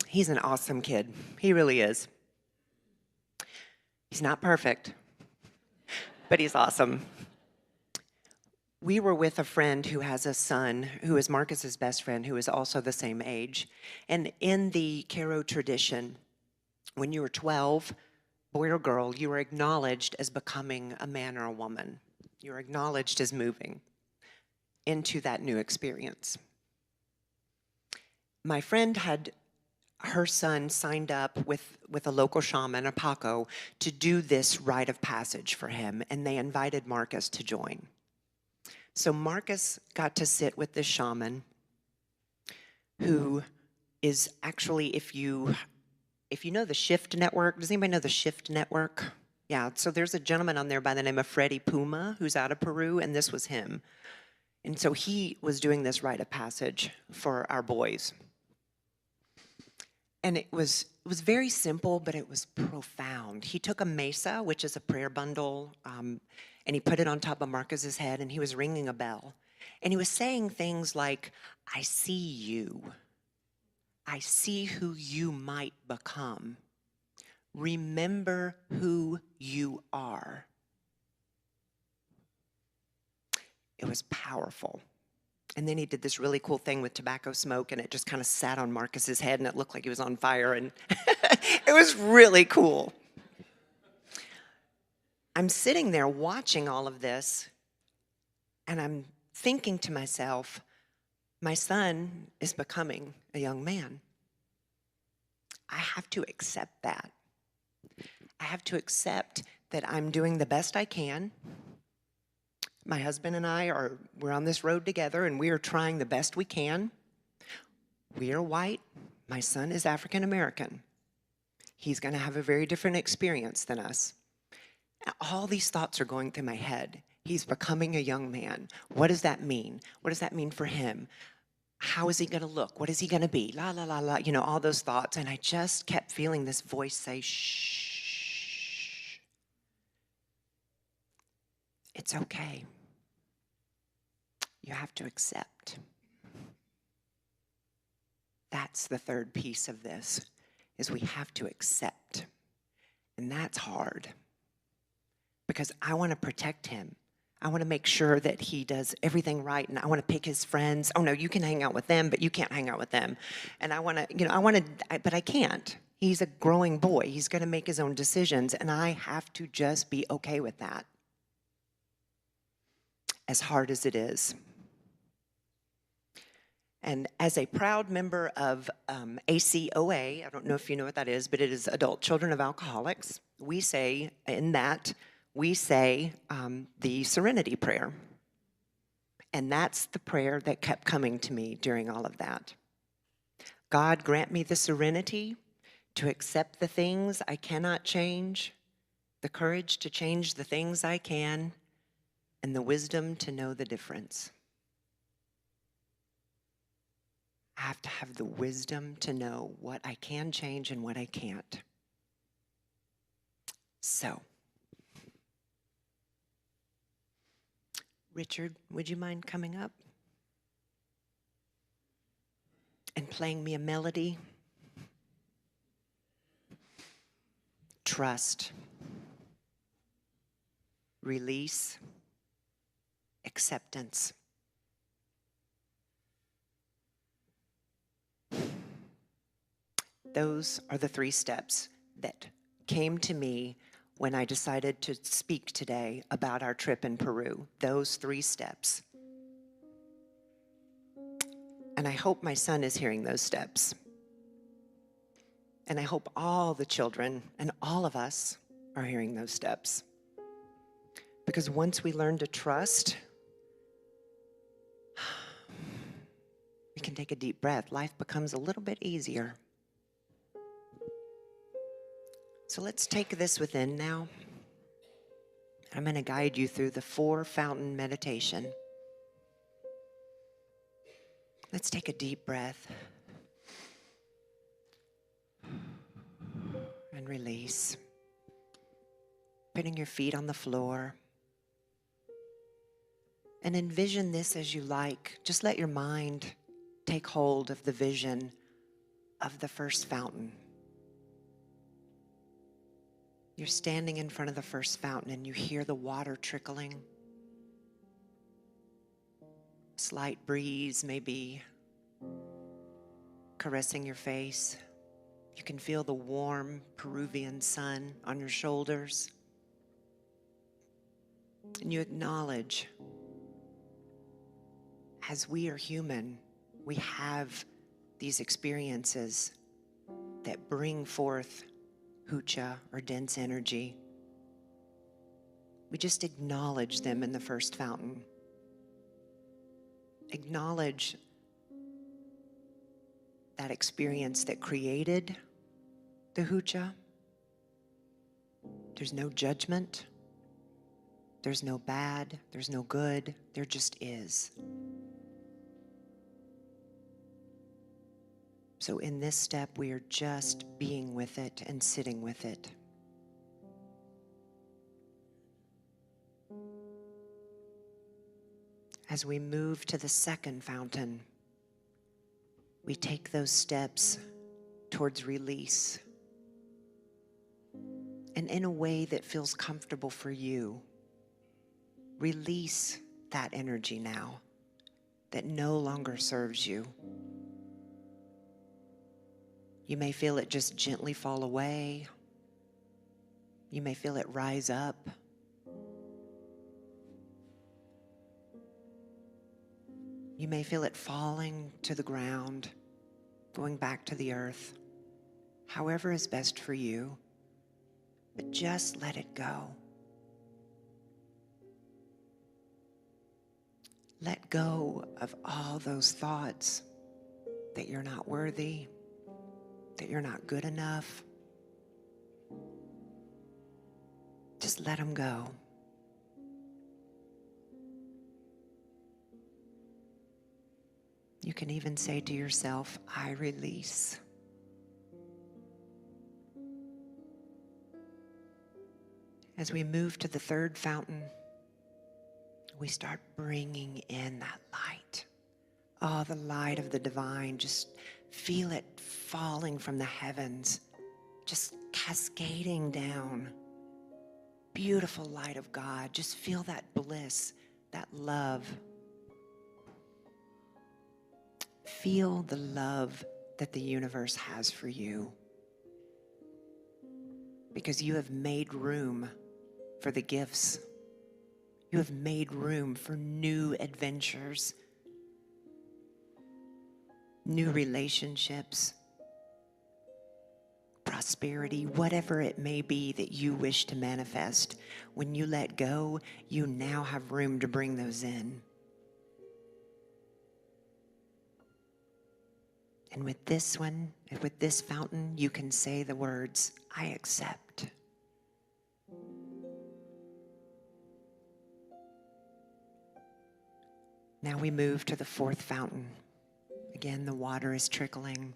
He's an awesome kid. He really is. He's not perfect, but he's awesome. We were with a friend who has a son who is Marcus's best friend, who is also the same age. And in the Kohrs tradition, when you were 12, boy or girl, you were acknowledged as becoming a man or a woman. You were acknowledged as moving into that new experience. My friend had her son signed up with a local shaman, a Paco, to do this rite of passage for him, and they invited Marcus to join. So Marcus got to sit with this shaman, who is actually, if you know the Shift Network, does anybody know the Shift Network? Yeah, so there's a gentleman on there by the name of Freddie Puma, who's out of Peru, and this was him. And so he was doing this rite of passage for our boys. And it was very simple, but it was profound. He took a mesa, which is a prayer bundle, and he put it on top of Marcus's head, and he was ringing a bell. And he was saying things like, I see you. I see who you might become. Remember who you are. It was powerful. And then he did this really cool thing with tobacco smoke, and it just kind of sat on Marcus's head, and it looked like he was on fire, and it was really cool. I'm sitting there watching all of this, and I'm thinking to myself, my son is becoming a young man. I have to accept that. I have to accept that I'm doing the best I can. My husband and I we're on this road together, and we are trying the best we can. We are white. My son is African American. He's going to have a very different experience than us. All these thoughts are going through my head. He's becoming a young man. What does that mean? What does that mean for him? How is he going to look? What is he going to be? La, la, la, la, all those thoughts. And I just kept feeling this voice say, shh. It's okay. You have to accept. That's the third piece of this, is we have to accept. And that's hard, because I want to protect him. I want to make sure that he does everything right, and I want to pick his friends. Oh no, you can hang out with them, but you can't hang out with them. And I want to, but I can't. He's a growing boy. He's going to make his own decisions, and I have to just be okay with that, as hard as it is. And as a proud member of ACOA, I don't know if you know what that is, but it is Adult Children of Alcoholics. We say the Serenity Prayer. And that's the prayer that kept coming to me during all of that. God, grant me the serenity to accept the things I cannot change, the courage to change the things I can, and the wisdom to know the difference. I have to have the wisdom to know what I can change and what I can't. So, Richard, would you mind coming up and playing me a melody? Trust, release, acceptance. Those are the 3 steps that came to me when I decided to speak today about our trip in Peru. Those 3 steps. And I hope my son is hearing those steps. And I hope all the children and all of us are hearing those steps. Because once we learn to trust, take a deep breath, life becomes a little bit easier. So let's take this within now. I'm going to guide you through the 4-fountain meditation. Let's take a deep breath and release. Putting your feet on the floor. And envision this as you like. Just let your mind take hold of the vision of the first fountain. You're standing in front of the first fountain and you hear the water trickling. Slight breeze maybe caressing your face. You can feel the warm Peruvian sun on your shoulders. And you acknowledge, as we are human, we have these experiences that bring forth hucha or dense energy. We just acknowledge them in the first fountain. Acknowledge that experience that created the hucha. There's no judgment. There's no bad. There's no good. There just is. So in this step, we are just being with it and sitting with it. As we move to the second fountain, we take those steps towards release. And in a way that feels comfortable for you, release that energy now that no longer serves you. You may feel it just gently fall away. You may feel it rise up. You may feel it falling to the ground, going back to the earth, however is best for you, but just let it go. Let go of all those thoughts that you're not worthy, that you're not good enough. Just let them go. You can even say to yourself, I release. As we move to the third fountain, we start bringing in that light. Oh, the light of the divine. Just feel it falling from the heavens, just cascading down. Beautiful light of God. Just feel that bliss, that love. Feel the love that the universe has for you, because you have made room for the gifts. You have made room for new adventures, new relationships, prosperity, whatever it may be that you wish to manifest. When you let go, you now have room to bring those in. And with this one, with this fountain, you can say the words, I accept. Now we move to the fourth fountain. Again, the water is trickling.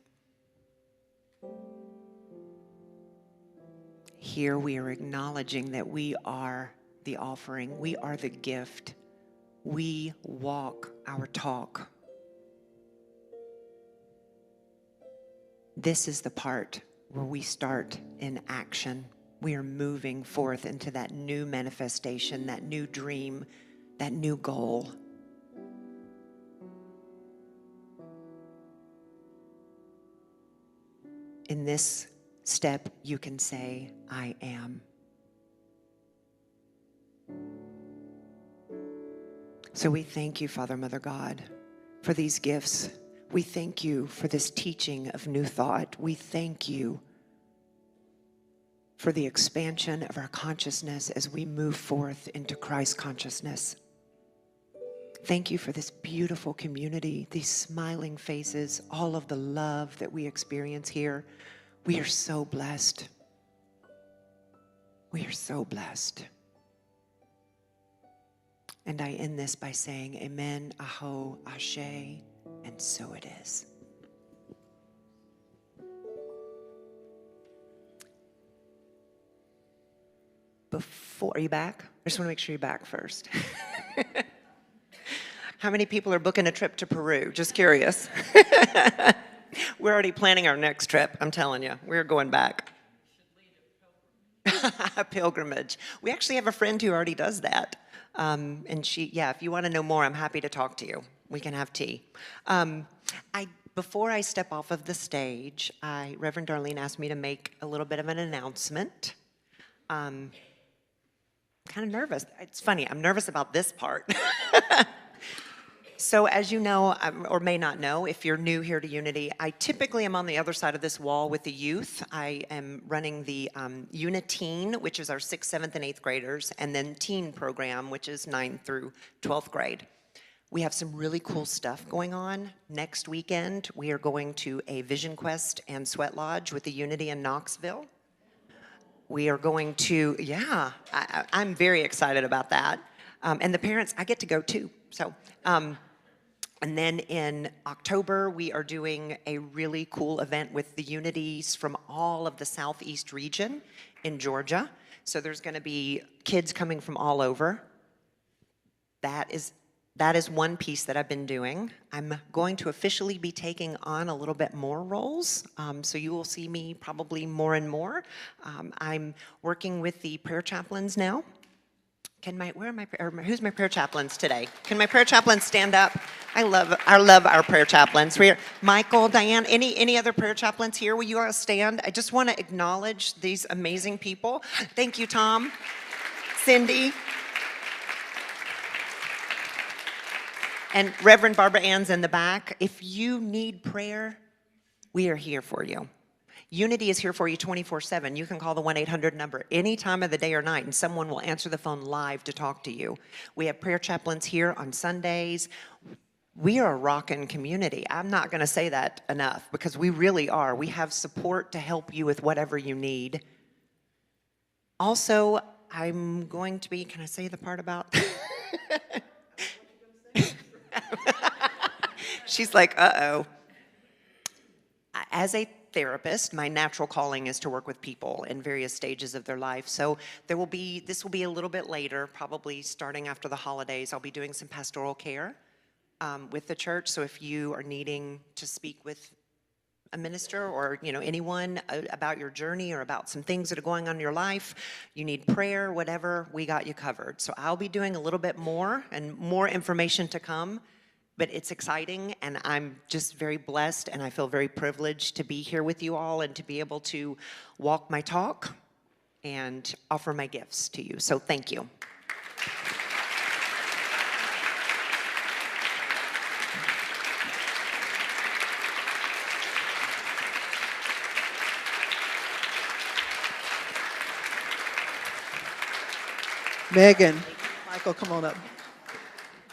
Here we are acknowledging that we are the offering. We are the gift. We walk our talk. This is the part where we start in action. We are moving forth into that new manifestation, that new dream, that new goal. In this step, you can say, I am. So we thank you, Father, Mother, God, for these gifts. We thank you for this teaching of new thought. We thank you for the expansion of our consciousness as we move forth into Christ consciousness. Thank you for this beautiful community, these smiling faces, all of the love that we experience here. We are so blessed. We are so blessed. And I end this by saying, Amen, Aho, Ashe, and so it is. Are you back? I just want to make sure you're back first. How many people are booking a trip to Peru? Just curious. We're already planning our next trip, I'm telling you. We're going back. A pilgrimage. We actually have a friend who already does that. And if you want to know more, I'm happy to talk to you. We can have tea. Before I step off of the stage, Reverend Darlene asked me to make a little bit of an announcement. I'm kind of nervous. It's funny, I'm nervous about this part. So as you know, or may not know, if you're new here to Unity, I typically am on the other side of this wall with the youth. I am running the Uniteen, which is our 6th, 7th, and 8th graders, and then teen program, which is 9th through 12th grade. We have some really cool stuff going on. Next weekend, we are going to a Vision Quest and Sweat Lodge with the Unity in Knoxville. We are going to, I'm very excited about that. And the parents, I get to go too. So, and then in October, we are doing a really cool event with the Unities from all of the Southeast region in Georgia. So there's going to be kids coming from all over. That is one piece that I've been doing. I'm going to officially be taking on a little bit more roles, so you will see me probably more and more. I'm working with the prayer chaplains now. Who's my prayer chaplains today? Can my prayer chaplains stand up? I love our prayer chaplains. Michael, Diane, any other prayer chaplains here? Will you all stand? I just want to acknowledge these amazing people. Thank you, Tom, Cindy, and Reverend Barbara Ann's in the back. If you need prayer, we are here for you. Unity is here for you 24/7. You can call the 1-800 number any time of the day or night, and someone will answer the phone live to talk to you. We have prayer chaplains here on Sundays. We are a rockin' community. I'm not going to say that enough because we really are. We have support to help you with whatever you need. Also, I'm going to be, can I say the part about? She's like, uh-oh. As a therapist, my natural calling is to work with people in various stages of their life. So this will be a little bit later, probably starting after the holidays. I'll be doing some pastoral care with the church. So if you are needing to speak with a minister or anyone about your journey or about some things that are going on in your life, you need prayer, whatever, we got you covered. So I'll be doing a little bit more and more information to come. But it's exciting, and I'm just very blessed, and I feel very privileged to be here with you all and to be able to walk my talk and offer my gifts to you. So thank you. Megan, Michael, come on up.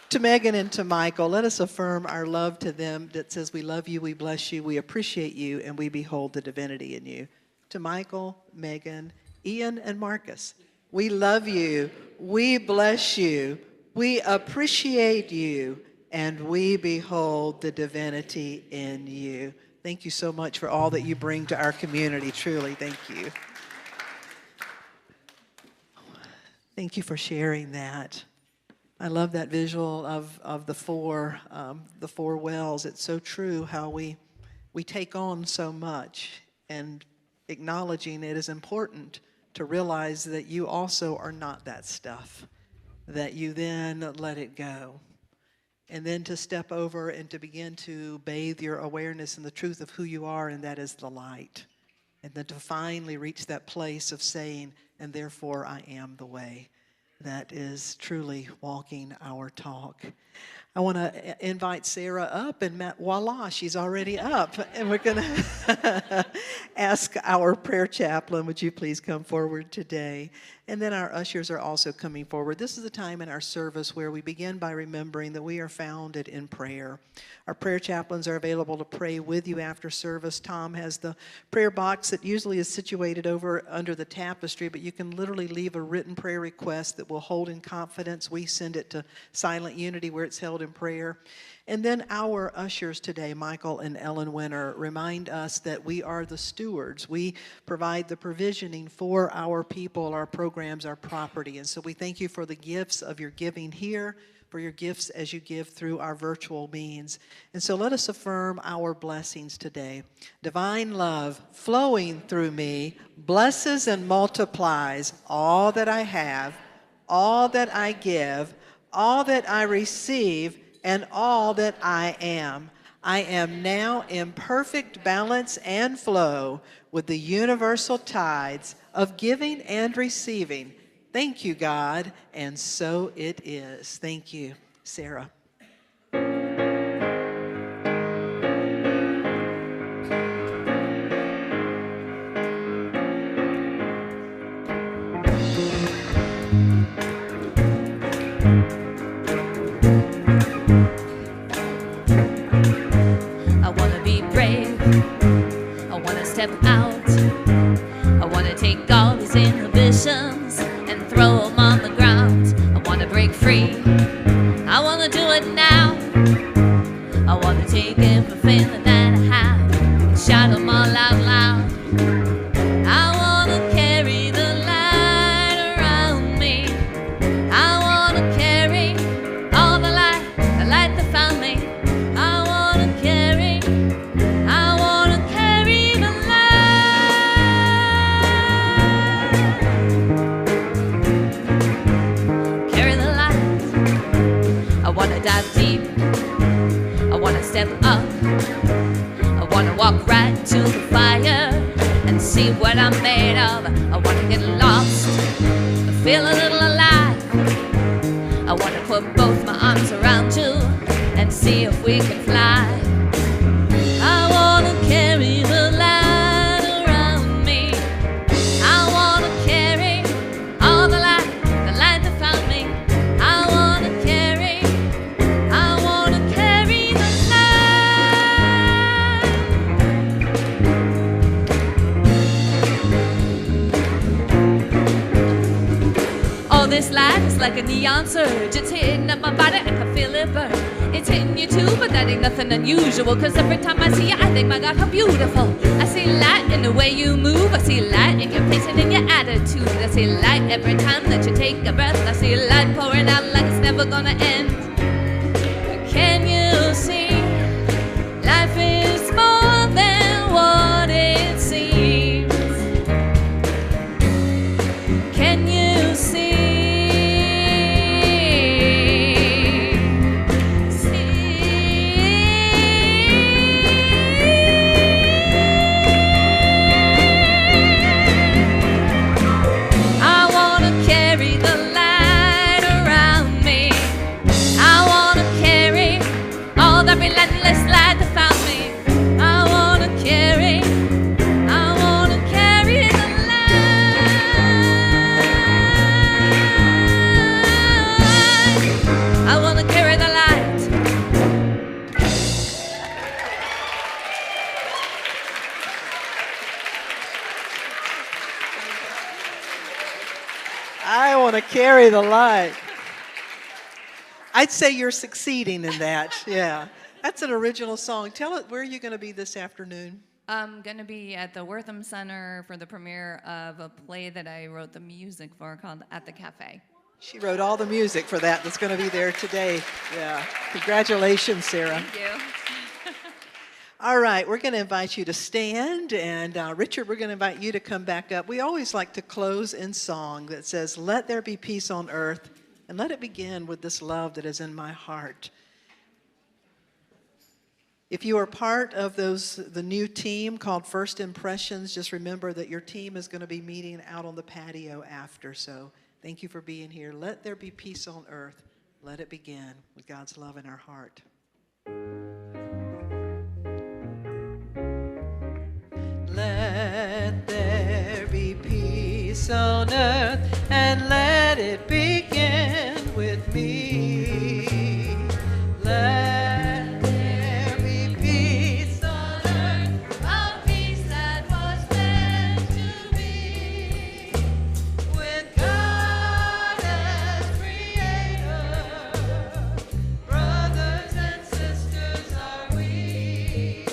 To Megan and to Michael, let us affirm our love to them that says, we love you, we bless you, we appreciate you, and we behold the divinity in you. To Michael, Megan, Ian, and Marcus, we love you, we bless you, we appreciate you, and we behold the divinity in you. Thank you so much for all that you bring to our community, truly, thank you. Thank you for sharing that. I love that visual of the four wells. It's so true how we take on so much, and acknowledging it is important to realize that you also are not that stuff, that you then let it go. And then to step over and to begin to bathe your awareness in the truth of who you are, and that is the light. And then to finally reach that place of saying, and therefore I am the way. That is truly walking our talk. I want to invite Sarah up, and voila, she's already up. And we're going to ask our prayer chaplain, would you please come forward today? And then our ushers are also coming forward. This is a time in our service where we begin by remembering that we are founded in prayer. Our prayer chaplains are available to pray with you after service. Tom has the prayer box that usually is situated over under the tapestry, but you can literally leave a written prayer request that we'll hold in confidence. We send it to Silent Unity where it's held in prayer. And then our ushers today, Michael and Ellen Winter, remind us that we are the stewards. We provide the provisioning for our people, our programs, our property. And so we thank you for the gifts of your giving here, for your gifts as you give through our virtual means. And so let us affirm our blessings today. Divine love flowing through me blesses and multiplies all that I have, all that I give, all that I receive, and all that I am. I am now in perfect balance and flow with the universal tides of giving and receiving. Thank you, God, and so it is. Thank you, Sarah. Step out. I want to take all these inhibitions and throw them on the ground. I want to break free. I want to do it now. I want to take everything that I have and shout them all out loud. I want to carry the light around me. I want to carry all the light that found me. I want to carry dive deep. I want to step up. I want to walk right to the fire and see what I'm made of. I want to get lost, feel a little alive. I want to put both my arms around you and see if we can fly. I want to carry the light around me. I want to carry all the light that found me. I want to carry this light is like a neon surge. It's hitting up my body, I can feel it burn. It's hitting you too, but that ain't nothing unusual. Cause every time I see you, I think, my God, how beautiful. I see light in the way you move. I see light in your face and in your attitude. I see light every time that you take a breath. I see light pouring out like it's never gonna end. Can you see? Life is more than what it seems. Can you see? Relentless light that found me. I wanna carry the light. I wanna carry the light. I want to carry the light. I'd say you're succeeding in that, yeah. That's an original song. Tell it, where are you going to be this afternoon? I'm going to be at the Wortham Center for the premiere of a play that I wrote the music for called At the Cafe. She wrote all the music for that. That's going to be there today. Yeah. Congratulations, Sarah. Thank you. All right, we're going to invite you to stand. And Richard, we're going to invite you to come back up. We always like to close in song that says, "Let there be peace on earth, and let it begin with this love that is in my heart." If you are part of the new team called First Impressions, just remember that your team is going to be meeting out on the patio after. So thank you for being here. Let there be peace on earth. Let it begin with God's love in our heart. Let there be peace on earth. and let it begin with me. Let there be peace on earth, A peace that was meant to be. with God as creator. Brothers and sisters are we.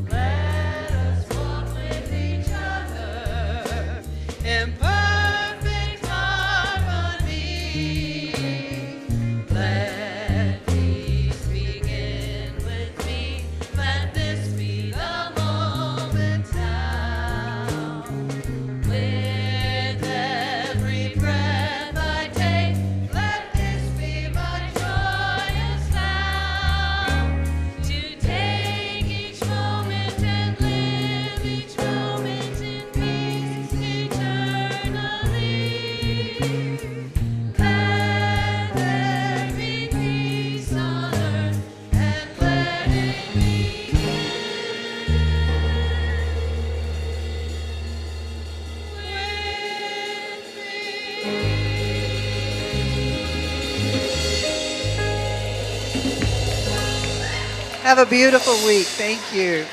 Let us walk with each other in perfect harmony. Let peace begin with me. Let this be the moment now. With every breath I take, let this be my joyous sound. To take each moment and live each moment in peace eternally. Let there be peace on earth and let it begin with me. Have a beautiful week. Thank you.